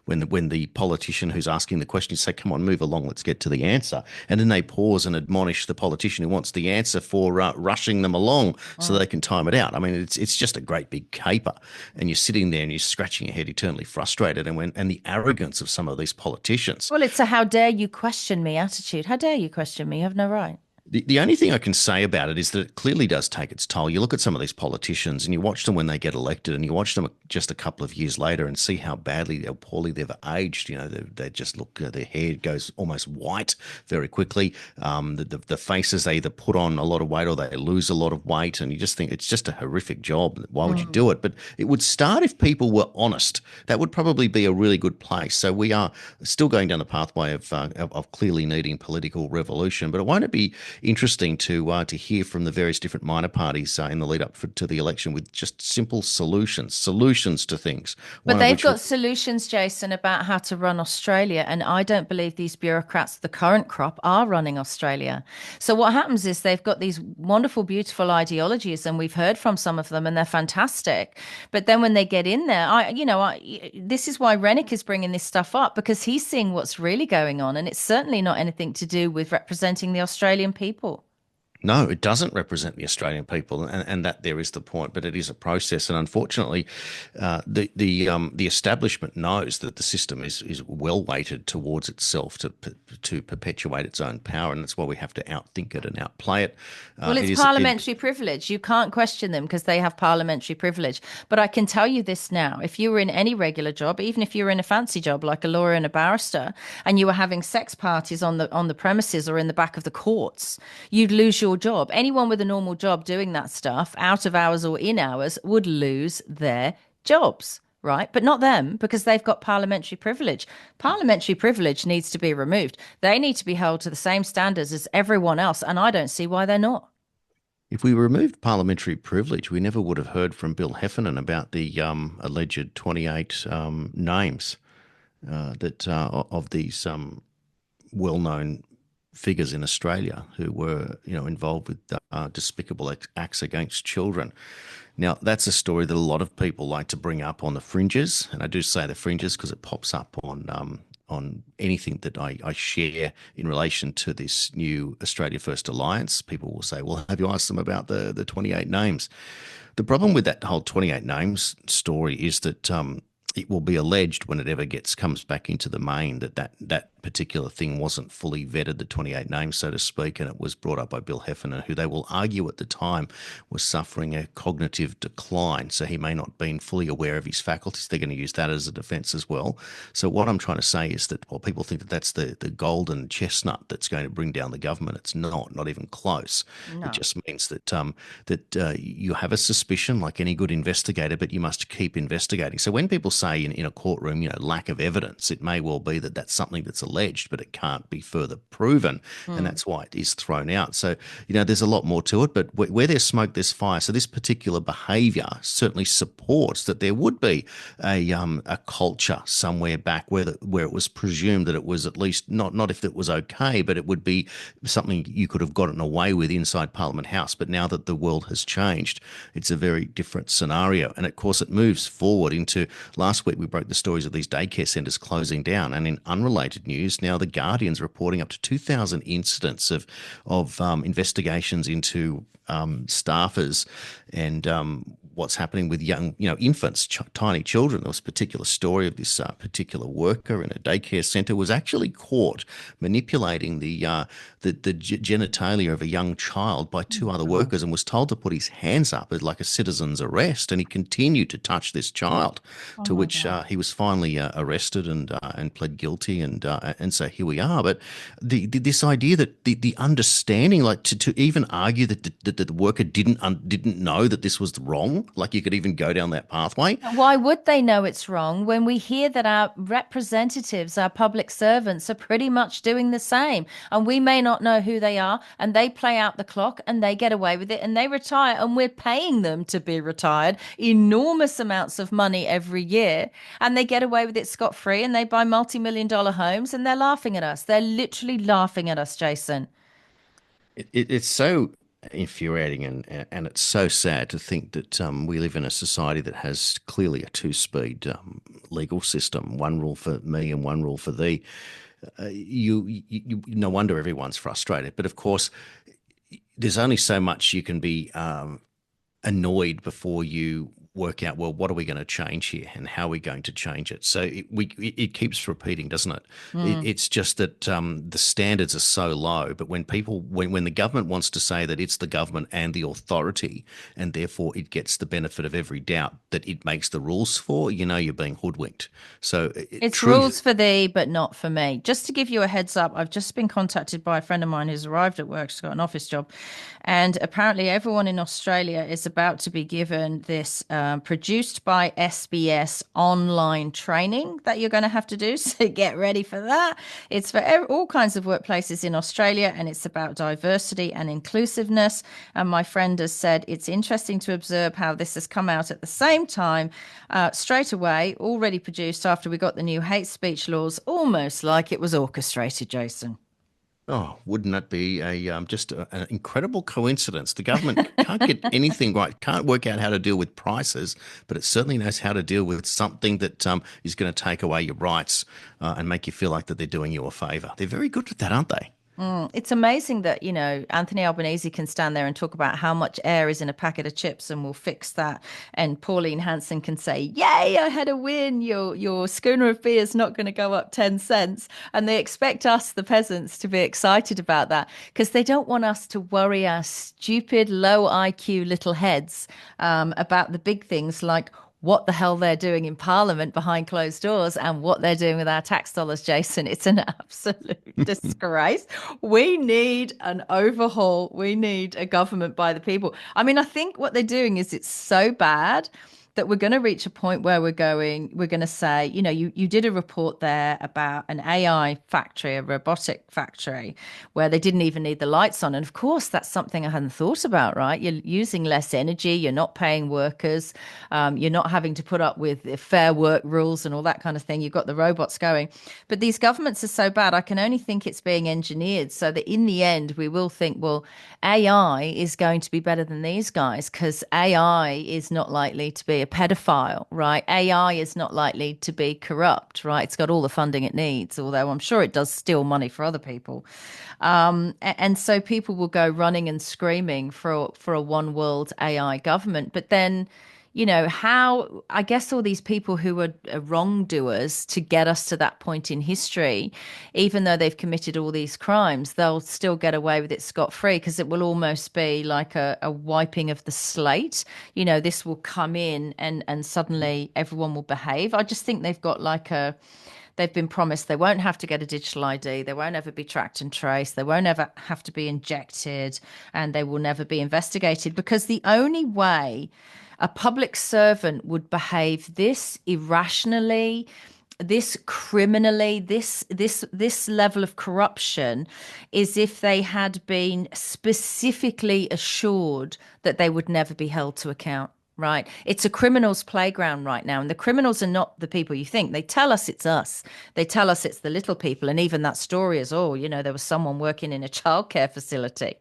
when the politician who's asking the question say, come on, move along, let's get to the answer, and then they pause and admonish the politician who wants the answer for rushing them along so they can time it out. I mean, it's just a great big caper, and you're sitting there and you're scratching your head eternally frustrated, and the arrogance of some of these politicians. Well, it's a how dare you question me attitude. How dare you question me? You have no right. The only thing I can say about it is that it clearly does take its toll. You look at some of these politicians and you watch them when they get elected, and you watch them just a couple of years later and see how badly or poorly they've aged. They just look, their hair goes almost white very quickly. The faces, they either put on a lot of weight or they lose a lot of weight, and you just think it's just a horrific job. Why would you do it? But it would start if people were honest. That would probably be a really good place. So we are still going down the pathway of clearly needing political revolution, but won't it be interesting to hear from the various different minor parties in the lead up to the election with just simple solutions to things. But they've got solutions, Jason, about how to run Australia, and I don't believe these bureaucrats, the current crop, are running Australia. So what happens is they've got these wonderful, beautiful ideologies, and we've heard from some of them, and they're fantastic. But then when they get in there, this is why Rennick is bringing this stuff up, because he's seeing what's really going on, and it's certainly not anything to do with representing the Australian people. No, it doesn't represent the Australian people, and that there is the point. But it is a process, and unfortunately, the establishment knows that the system is well weighted towards itself to perpetuate its own power, and that's why we have to outthink it and outplay it. Well, it's parliamentary privilege. You can't question them because they have parliamentary privilege. But I can tell you this now. If you were in any regular job, even if you were in a fancy job like a lawyer and a barrister, and you were having sex parties on the premises or in the back of the courts, you'd lose your job. Anyone with a normal job doing that stuff, out of hours or in hours, would lose their jobs. Right, but not them because they've got parliamentary privilege. Parliamentary privilege needs to be removed. They need to be held to the same standards as everyone else, and I don't see why they're not. If we removed parliamentary privilege, we never would have heard from Bill Heffernan about the alleged 28 names that of these well-known figures in Australia who were, involved with despicable acts against children. Now, that's a story that a lot of people like to bring up on the fringes, and I do say the fringes because it pops up on anything that I share in relation to this new Australia First Alliance. People will say, "Well, have you asked them about the 28 names?" The problem with that whole 28 names story is that it will be alleged when it ever comes back into the main that particular thing wasn't fully vetted, the 28 names, so to speak, and it was brought up by Bill Heffernan, who they will argue at the time was suffering a cognitive decline, so he may not have been fully aware of his faculties. They're going to use that as a defence as well. So what I'm trying to say is that while people think that that's the golden chestnut that's going to bring down the government, it's not even close. No. It just means that you have a suspicion like any good investigator, but you must keep investigating. So when people say in a courtroom, lack of evidence, it may well be that that's something that's alleged, but it can't be further proven, and that's why it is thrown out. So, there's a lot more to it, but where there's smoke, there's fire. So this particular behaviour certainly supports that there would be a culture somewhere back where it was presumed that it was at least not if it was okay, but it would be something you could have gotten away with inside Parliament House. But now that the world has changed, it's a very different scenario, and of course it moves forward into last week. We broke the stories of these daycare centres closing down, and in unrelated news, now the Guardian's reporting up to 2,000 incidents of investigations into staffers and what's happening with young, infants, tiny children. There was a particular story of this particular worker in a daycare centre was actually caught manipulating the genitalia of a young child by two other workers and was told to put his hands up as like a citizen's arrest, and he continued to touch this child, to which he was finally arrested and pled guilty, and so here we are. But this idea that the understanding, like to even argue that the worker didn't know that this was wrong, like you could even go down that pathway. Why would they know it's wrong when we hear that our representatives, our public servants, are pretty much doing the same? And we may not know who they are, and they play out the clock and they get away with it and they retire, and we're paying them to be retired enormous amounts of money every year, and they get away with it scot-free, and they buy multi-million-dollar homes, and they're laughing at us. They're literally laughing at us, Jason. It's so infuriating, and it's so sad to think that we live in a society that has clearly a two-speed legal system, one rule for me and one rule for thee. No wonder everyone's frustrated. But of course, there's only so much you can be annoyed before you work out, well, what are we going to change here and how are we going to change it? So it keeps repeating, doesn't it? It's just that the standards are so low, but when the government wants to say that it's the government and the authority, and therefore it gets the benefit of every doubt that it makes the rules for, you're being hoodwinked. So it's rules for thee, but not for me. Just to give you a heads up, I've just been contacted by a friend of mine who's arrived at work. She's got an office job, and apparently everyone in Australia is about to be given this produced by SBS online training that you're going to have to do. So get ready for that. It's for all kinds of workplaces in Australia, and it's about diversity and inclusiveness. And my friend has said it's interesting to observe how this has come out at the same time, straight away, already produced after we got the new hate speech laws, almost like it was orchestrated, Jason. Oh, wouldn't that be just an incredible coincidence? The government can't get anything right, can't work out how to deal with prices, but it certainly knows how to deal with something that is going to take away your rights and make you feel like that they're doing you a favour. They're very good at that, aren't they? It's amazing that, Anthony Albanese can stand there and talk about how much air is in a packet of chips and we'll fix that. And Pauline Hanson can say, yay, I had a win. Your schooner of beer is not going to go up 10 cents. And they expect us, the peasants, to be excited about that because they don't want us to worry our stupid, low IQ little heads about the big things like what the hell they're doing in Parliament behind closed doors and what they're doing with our tax dollars, Jason. It's an absolute disgrace. We need an overhaul. We need a government by the people. I mean, I think what they're doing is it's so bad that we're going to reach a point where we're going to say, you did a report there about an AI factory, a robotic factory, where they didn't even need the lights on. And of course, that's something I hadn't thought about, right? You're using less energy, you're not paying workers, you're not having to put up with fair work rules and all that kind of thing. You've got the robots going. But these governments are so bad, I can only think it's being engineered so that in the end, we will think, well, AI is going to be better than these guys because AI is not likely to be a pedophile, right? AI is not likely to be corrupt, right? It's got all the funding it needs, although I'm sure it does steal money for other people. And so people will go running and screaming for a one world AI government. But then, how I guess all these people who are wrongdoers to get us to that point in history, even though they've committed all these crimes, they'll still get away with it scot-free because it will almost be like a wiping of the slate. This will come in and suddenly everyone will behave. I just think they've been promised they won't have to get a digital ID. They won't ever be tracked and traced. They won't ever have to be injected and they will never be investigated because the only way a public servant would behave this irrationally, this criminally, this level of corruption is if they had been specifically assured that they would never be held to account. Right. It's a criminal's playground right now. And the criminals are not the people you think. They tell us it's us. They tell us it's the little people. And even that story is, there was someone working in a childcare facility.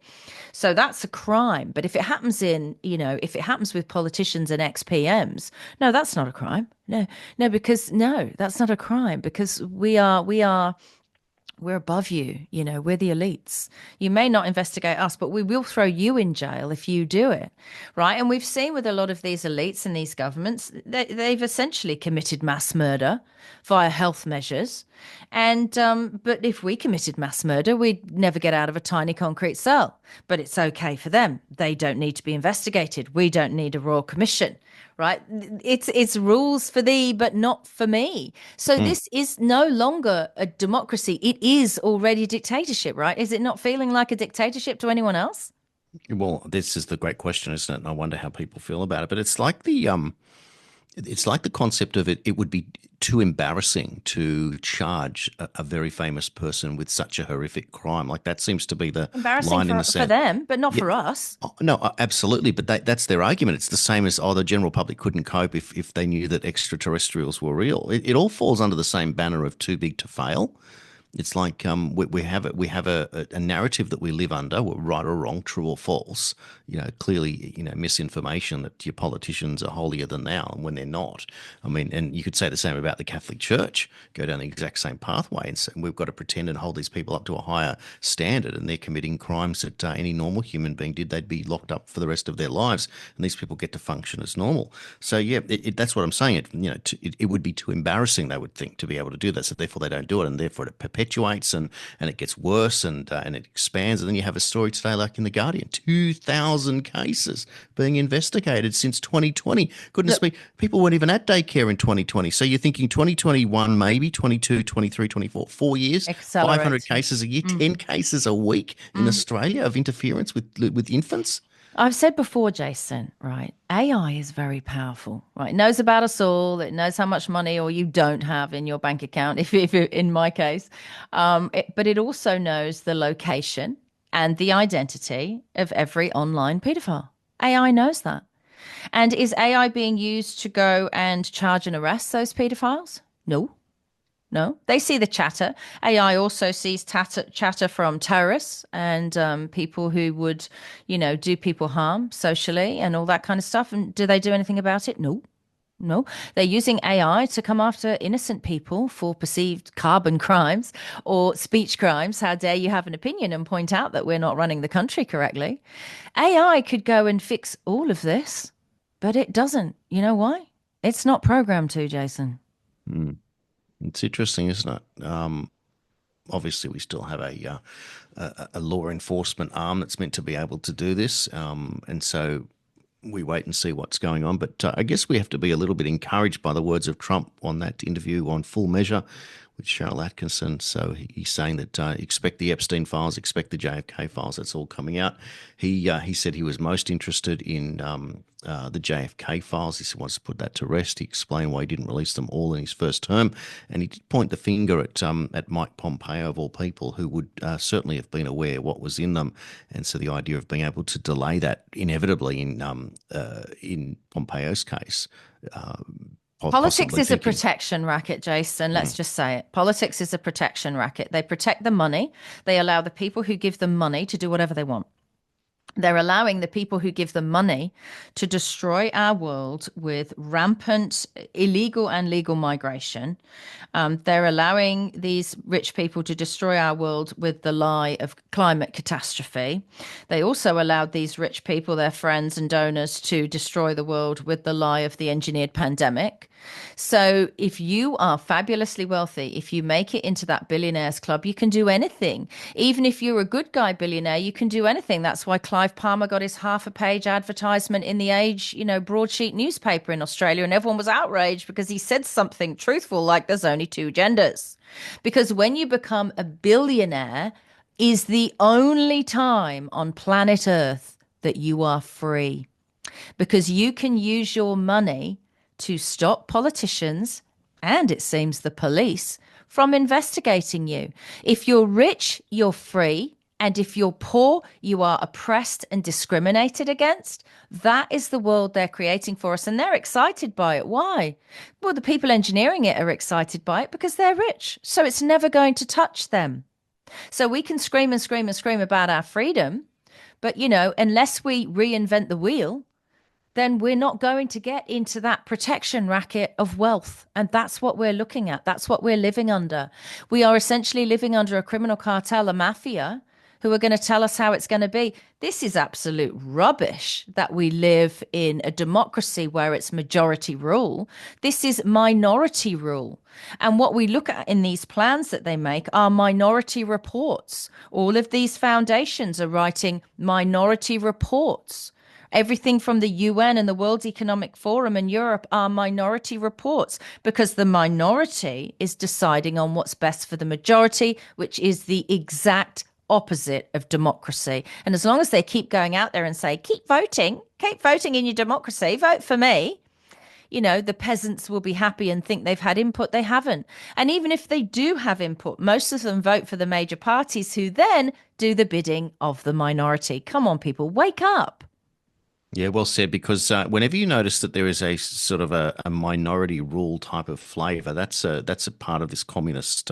So that's a crime. But if it happens if it happens with politicians and ex-PMs, no, that's not a crime. No, that's not a crime because we're above you, we're the elites. You may not investigate us, but we will throw you in jail if you do it, right? And we've seen with a lot of these elites and these governments, they've essentially committed mass murder via health measures. And but if we committed mass murder, we'd never get out of a tiny concrete cell. But it's okay for them. They don't need to be investigated. We don't need a royal commission. Right. It's rules for thee, but not for me. So this is no longer a democracy. It is already dictatorship, right? Is it not feeling like a dictatorship to anyone else? Well, this is the great question, isn't it? And I wonder how people feel about it. But it's like the concept of it. It would be too embarrassing to charge a very famous person with such a horrific crime. Like that seems to be the Embarrassing line in the for sand. them, but not for us. Oh, no, absolutely. But that's their argument. It's the same as, the general public couldn't cope if they knew that extraterrestrials were real. It all falls under the same banner of too big to fail. It's like we have a narrative that we live under, right or wrong, true or false. Clearly, misinformation that your politicians are holier than thou when they're not. I mean, and you could say the same about the Catholic Church. Go down the exact same pathway, and we've got to pretend and hold these people up to a higher standard, and they're committing crimes that any normal human being did. They'd be locked up for the rest of their lives, and these people get to function as normal. So yeah, that's what I'm saying. It would be too embarrassing, they would think, to be able to do that. So therefore, they don't do it, and therefore it perpetuates and it gets worse and it expands. And then you have a story today like in The Guardian, 2,000 cases being investigated since 2020. Goodness me, people weren't even at daycare in 2020. So you're thinking 2021, maybe 22, 23, 24, 4 years, Accelerate. 500 cases a year, 10 cases a week in Australia of interference with infants. I've said before, Jason, right? AI is very powerful, right? It knows about us all. It knows how much money or you don't have in your bank account, if in my case. But it also knows the location and the identity of every online pedophile. AI knows that. And is AI being used to go and charge and arrest those pedophiles? No. No, they see the chatter. AI also sees chatter from terrorists and people who would, do people harm socially and all that kind of stuff. And do they do anything about it? No. No, they're using AI to come after innocent people for perceived carbon crimes or speech crimes. How dare you have an opinion and point out that we're not running the country correctly? AI could go and fix all of this, but it doesn't. You know why? It's not programmed to, Jason. Mm. It's interesting, isn't it? Obviously, we still have a law enforcement arm that's meant to be able to do this, and so we wait and see what's going on. But I guess we have to be a little bit encouraged by the words of Trump on that interview on Full Measure with Cheryl Atkinson. So he's saying that expect the Epstein files, expect the JFK files. That's all coming out. He said he was most interested in the JFK files. He wants to put that to rest. He explained why he didn't release them all in his first term, and he did point the finger at Mike Pompeo of all people, who would certainly have been aware what was in them. And so the idea of being able to delay that inevitably in Pompeo's case. Politics is a protection racket, Jason. Let's just say it. Politics is a protection racket. They protect the money. They allow the people who give them money to do whatever they want. They're allowing the people who give them money to destroy our world with rampant illegal and legal migration. They're allowing these rich people to destroy our world with the lie of climate catastrophe. They also allowed these rich people, their friends and donors, to destroy the world with the lie of the engineered pandemic. So if you are fabulously wealthy, if you make it into that billionaires club, you can do anything. Even if you're a good guy billionaire, you can do anything. That's why Clive Palmer got his half a page advertisement in the Age, broadsheet newspaper in Australia, and everyone was outraged because he said something truthful like there's only two genders. Because when you become a billionaire is the only time on planet Earth that you are free, because you can use your money to stop politicians and, it seems, the police from investigating you. If you're rich, you're free. And if you're poor, you are oppressed and discriminated against. That is the world they're creating for us. And they're excited by it. Why? Well, the people engineering it are excited by it because they're rich. So it's never going to touch them. So we can scream and scream and scream about our freedom. But, unless we reinvent the wheel, then we're not going to get into that protection racket of wealth. And that's what we're looking at. That's what we're living under. We are essentially living under a criminal cartel, a mafia, who are going to tell us how it's going to be. This is absolute rubbish that we live in a democracy where it's majority rule. This is minority rule. And what we look at in these plans that they make are minority reports. All of these foundations are writing minority reports. Everything from the UN and the World Economic Forum and Europe are minority reports, because the minority is deciding on what's best for the majority, which is the exact opposite of democracy. And as long as they keep going out there and say, keep voting in your democracy, vote for me, the peasants will be happy and think they've had input. They haven't. And even if they do have input, most of them vote for the major parties, who then do the bidding of the minority. Come on, people, wake up. Yeah, well said, because whenever you notice that there is a sort of a minority rule type of flavour, that's a part of this communist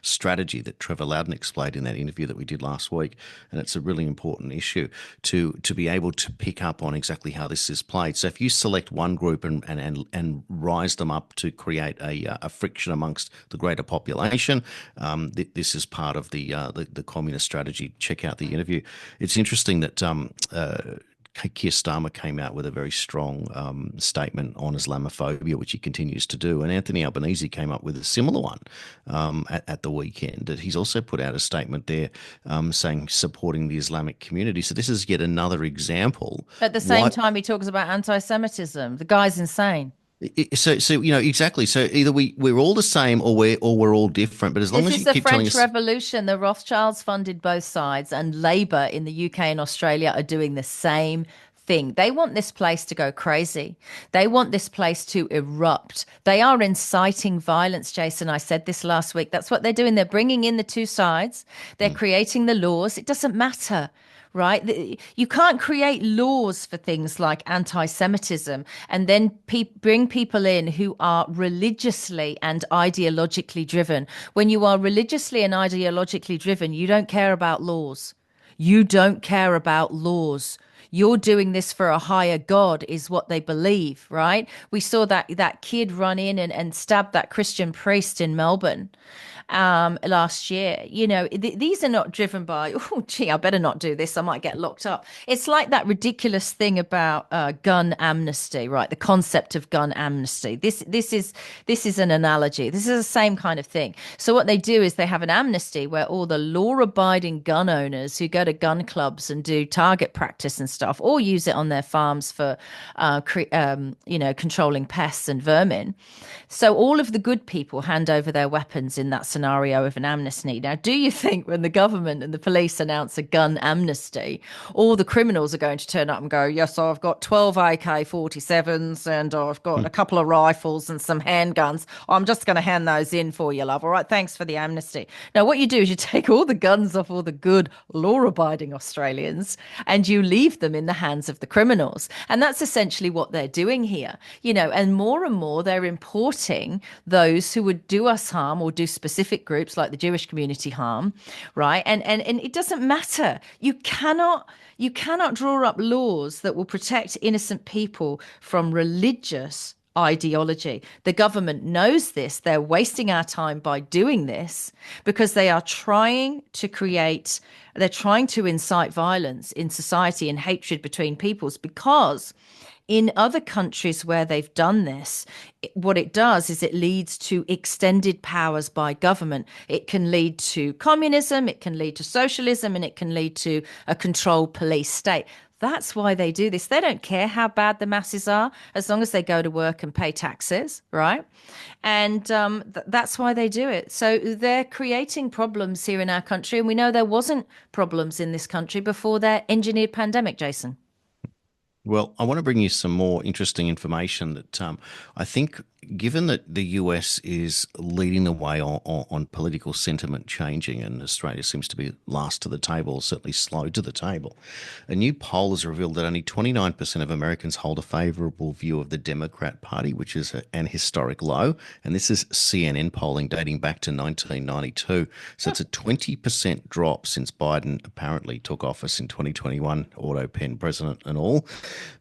strategy that Trevor Loudon explained in that interview that we did last week. And it's a really important issue to be able to pick up on exactly how this is played. So if you select one group and rise them up to create a friction amongst the greater population, this is part of the communist strategy. Check out the interview. It's interesting that Keir Starmer came out with a very strong statement on Islamophobia, which he continues to do. And Anthony Albanese came up with a similar one at the weekend. He's also put out a statement there saying supporting the Islamic community. So this is yet another example. At the same time, he talks about anti-Semitism. The guy's insane. So exactly. So either we're all the same, or we're all different. But as long as you keep telling us, this is the French Revolution. The Rothschilds funded both sides, and Labour in the UK and Australia are doing the same thing. They want this place to go crazy. They want this place to erupt. They are inciting violence, Jason. I said this last week. That's what they're doing. They're bringing in the two sides. They're creating the laws. It doesn't matter. Right? You can't create laws for things like anti-Semitism and then bring people in who are religiously and ideologically driven. When you are religiously and ideologically driven, you don't care about laws. You don't care about laws. you're doing this for a higher God is what they believe, right? We saw that kid run in and stab that Christian priest in Melbourne last year. These are not driven by, oh, gee, I better not do this. I might get locked up. It's like that ridiculous thing about gun amnesty, right? The concept of gun amnesty. This is an analogy. This is the same kind of thing. So what they do is they have an amnesty where all the law-abiding gun owners who go to gun clubs and do target practice and stuff, or use it on their farms for, controlling pests and vermin. So all of the good people hand over their weapons in that scenario of an amnesty. Now, do you think when the government and the police announce a gun amnesty, all the criminals are going to turn up and go, yes, I've got 12 AK-47s and I've got a couple of rifles and some handguns. I'm just going to hand those in for you, love. All right, thanks for the amnesty. Now, what you do is you take all the guns off all the good law-abiding Australians and you leave them in the hands of the criminals. And that's essentially what they're doing here, and more they're importing those who would do us harm or do specific groups like the Jewish community harm, right? And it doesn't matter. You cannot draw up laws that will protect innocent people from religious ideology. The government knows this. They're wasting our time by doing this because they're trying to incite violence in society and hatred between peoples, because in other countries where they've done this, what it does is it leads to extended powers by government. It can lead to communism, it can lead to socialism, and it can lead to a controlled police state. That's why they do this. They don't care how bad the masses are, as long as they go to work and pay taxes, right? And that's why they do it. So they're creating problems here in our country, and we know there wasn't problems in this country before their engineered pandemic, Jason. Well, I want to bring you some more interesting information that I think, given that the US is leading the way on political sentiment changing and Australia seems to be last to the table, certainly slow to the table, a new poll has revealed that only 29% of Americans hold a favourable view of the Democrat Party, which is an historic low. And this is CNN polling dating back to 1992. So it's a 20% drop since Biden apparently took office in 2021, auto pen president and all.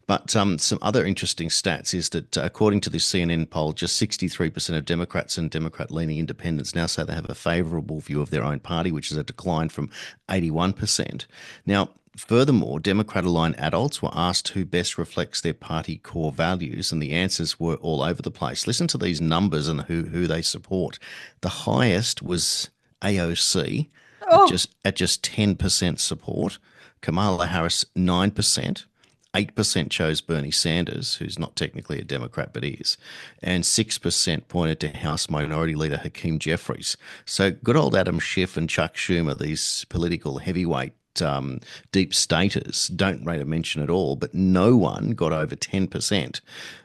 But some other interesting stats is that according to the CNN poll, just 63% of Democrats and Democrat-leaning independents now say they have a favourable view of their own party, which is a decline from 81%. Now, furthermore, Democrat-aligned adults were asked who best reflects their party core values, and the answers were all over the place. Listen to these numbers and who they support. The highest was AOC at just 10% support. Kamala Harris, 9%. 8% chose Bernie Sanders, who's not technically a Democrat but is, and 6% pointed to House Minority Leader Hakeem Jeffries. So good old Adam Schiff and Chuck Schumer, these political heavyweight deep staters, don't rate a mention at all, but no one got over 10%.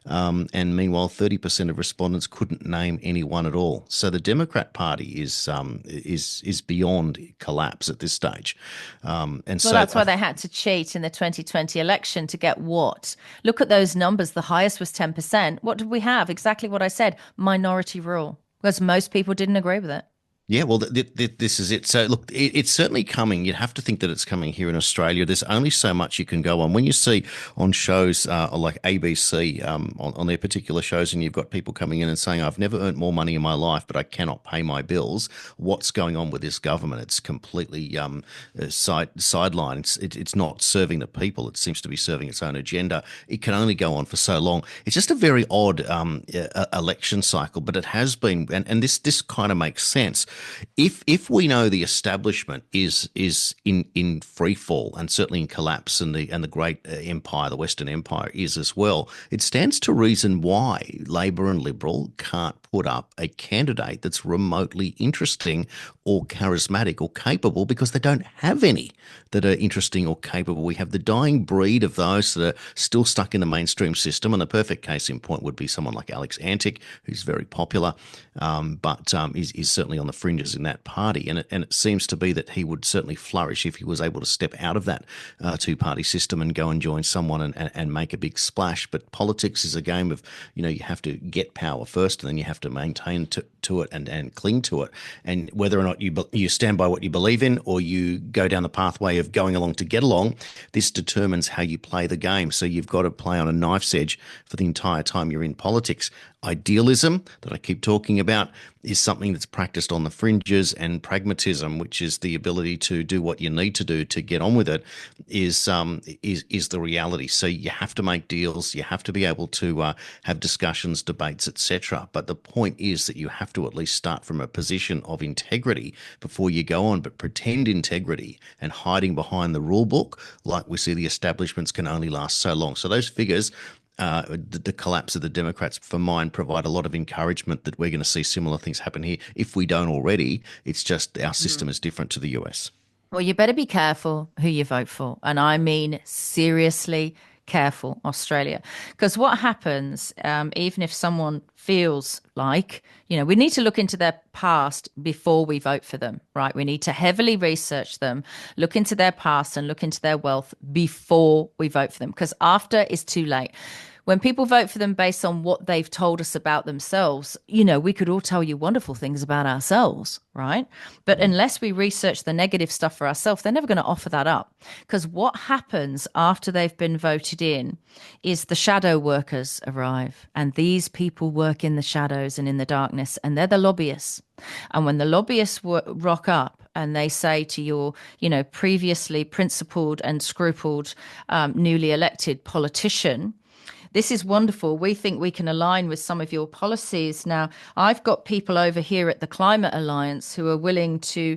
And meanwhile, 30% of respondents couldn't name anyone at all. So the Democrat Party is beyond collapse at this stage. So That's why they had to cheat in the 2020 election to get what? Look at those numbers. The highest was 10%. What did we have? Exactly what I said, minority rule, because most people didn't agree with it. Yeah, well, this is it. So, look, it's certainly coming. You'd have to think that it's coming here in Australia. There's only so much you can go on. When you see on shows like ABC, on their particular shows, and you've got people coming in and saying, I've never earned more money in my life, but I cannot pay my bills. What's going on with this government? It's completely sidelined. It's not serving the people. It seems to be serving its own agenda. It can only go on for so long. It's just a very odd election cycle, but it has been, and this kind of makes sense. If we know the establishment is in free fall and certainly in collapse, and the great empire, the Western Empire, is as well, it stands to reason why Labor and Liberal can't put up a candidate that's remotely interesting or charismatic or capable, because they don't have any that are interesting or capable. We have the dying breed of those that are still stuck in the mainstream system, and the perfect case in point would be someone like Alex Antic, who's very popular, but is certainly on the fringes in that party. And it seems to be that he would certainly flourish if he was able to step out of that two-party system and go and join someone and make a big splash. But politics is a game of, you have to get power first, and then you have to maintain to it and cling to it. And whether or not not you stand by what you believe in, or you go down the pathway of going along to get along. This determines how you play the game. So you've got to play on a knife's edge for the entire time you're in politics. Idealism, that I keep talking about, is something that's practiced on the fringes, and pragmatism, which is the ability to do what you need to do to get on with it, is the reality. So you have to make deals, you have to be able to have discussions, debates, etc. But the point is that you have to at least start from a position of integrity before you go on. But pretend integrity and hiding behind the rule book, like we see the establishments, can only last so long. So those figures, the collapse of the Democrats, for mine, provide a lot of encouragement that we're going to see similar things happen here. If we don't already, it's just our system is different to the US. Well, you better be careful who you vote for. And I mean, seriously careful, Australia. Because what happens, even if someone feels like, we need to look into their past before we vote for them, right? We need to heavily research them, look into their past and look into their wealth before we vote for them. Because after is too late. When people vote for them based on what they've told us about themselves, we could all tell you wonderful things about ourselves, right? But unless we research the negative stuff for ourselves, they're never going to offer that up. Because what happens after they've been voted in is the shadow workers arrive. And these people work in the shadows and in the darkness, and they're the lobbyists. And when the lobbyists rock up and they say to your, previously principled and scrupled, newly elected politician, this is wonderful. We think we can align with some of your policies. Now, I've got people over here at the Climate Alliance who are willing to,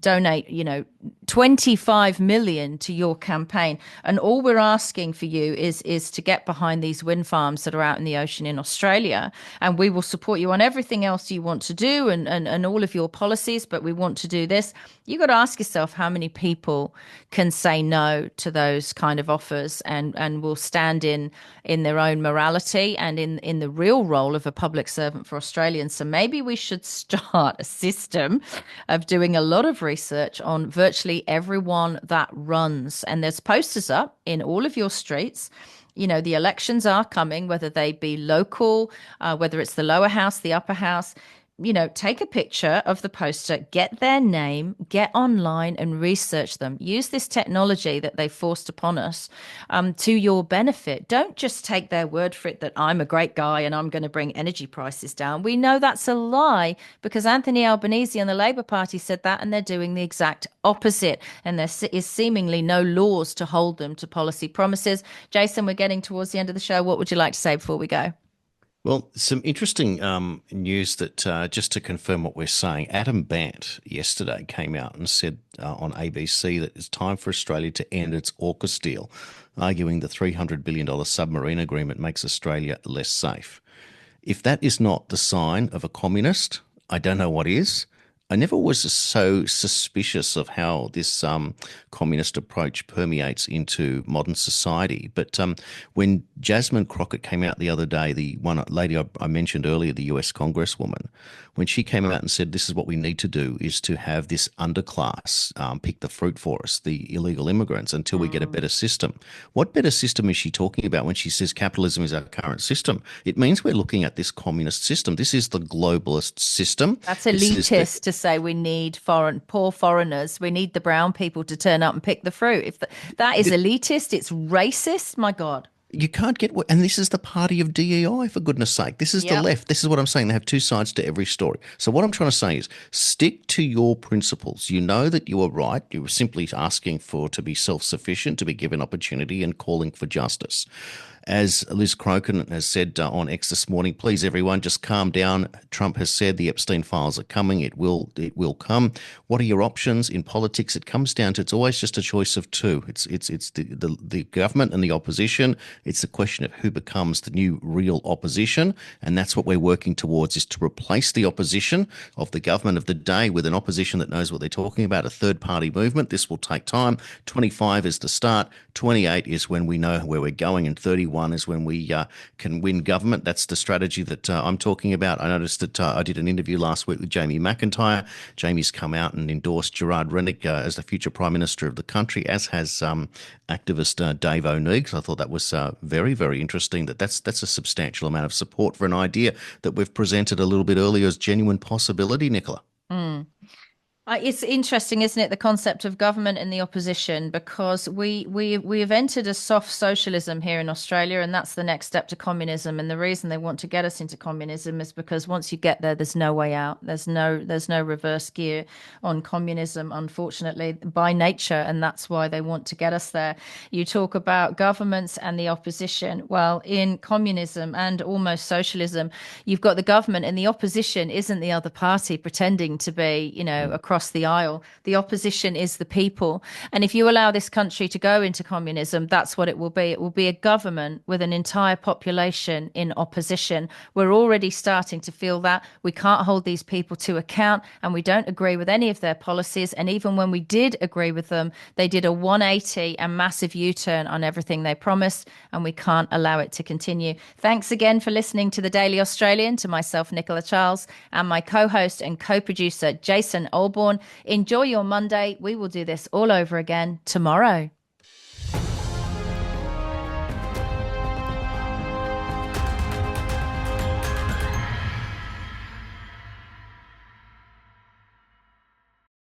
donate, 25 million to your campaign. And all we're asking for you is to get behind these wind farms that are out in the ocean in Australia. And we will support you on everything else you want to do and all of your policies. But we want to do this. You got to ask yourself how many people can say no to those kind of offers and will stand in their own morality and in the real role of a public servant for Australians. So maybe we should start a system of doing a lot of research on virtually everyone that runs. And there's posters up in all of your streets. The elections are coming, whether they be local, whether it's the lower house, the upper house. Take a picture of the poster, get their name, get online and research them. Use this technology that they forced upon us to your benefit. Don't just take their word for it that I'm a great guy and I'm going to bring energy prices down. We know that's a lie because Anthony Albanese and the Labour Party said that, and they're doing the exact opposite. And there is seemingly no laws to hold them to policy promises. Jason, we're getting towards the end of the show. What would you like to say before we go? Well, some interesting news that just to confirm what we're saying, Adam Bant yesterday came out and said on ABC that it's time for Australia to end its AUKUS deal, arguing the $300 billion submarine agreement makes Australia less safe. If that is not the sign of a communist, I don't know what is. I never was so suspicious of how this communist approach permeates into modern society. But when Jasmine Crockett came out the other day, the one lady I mentioned earlier, the US Congresswoman, when she came out and said this is what we need to do is to have this underclass pick the fruit for us, the illegal immigrants, until we get a better system. What better system is she talking about when she says capitalism is our current system? It means we're looking at this communist system. This is the globalist system. That's elitist to say we need poor foreigners. We need the brown people to turn up and pick the fruit. If that is elitist, it's racist. My God. You can't get and this is the party of DEI, for goodness sake. This is the left. This is what I'm saying. They have two sides to every story. So what I'm trying to say is stick to your principles. You know that you are right. You were simply asking to be self-sufficient, to be given opportunity and calling for justice. As Liz Crokin has said on X this morning, please everyone just calm down. Trump has said the Epstein files are coming. It will come. What are your options in politics? It comes down to it's always just a choice of two. It's the government and the opposition. It's a question of who becomes the new real opposition, and that's what we're working towards: is to replace the opposition of the government of the day with an opposition that knows what they're talking about. A third party movement. This will take time. 25 is the start. 28 is when we know where we're going, and 31 is when we can win government. That's the strategy that I'm talking about. I noticed that I did an interview last week with Jamie McIntyre. Jamie's come out and endorsed Gerard Rennick as the future Prime Minister of the country, as has activist Dave O'Neill. So I thought that was very, very interesting. That's a substantial amount of support for an idea that we've presented a little bit earlier as genuine possibility, Nicola. Mm. It's interesting, isn't it, the concept of government and the opposition, because we have entered a soft socialism here in Australia, and that's the next step to communism. And the reason they want to get us into communism is because once you get there, there's no way out. There's no reverse gear on communism, unfortunately, by nature, and that's why they want to get us there. You talk about governments and the opposition. Well, in communism and almost socialism, you've got the government, and the opposition isn't the other party pretending to be, across the aisle. The opposition is the people. And if you allow this country to go into communism, that's what it will be. It will be a government with an entire population in opposition. We're already starting to feel that. We can't hold these people to account, and we don't agree with any of their policies. And even when we did agree with them, they did a 180 and massive U-turn on everything they promised, and we can't allow it to continue. Thanks again for listening to the Daily Australian, to myself, Nicola Charles, and my co-host and co-producer, Jason Olbourne. Enjoy your Monday. We will do this all over again tomorrow.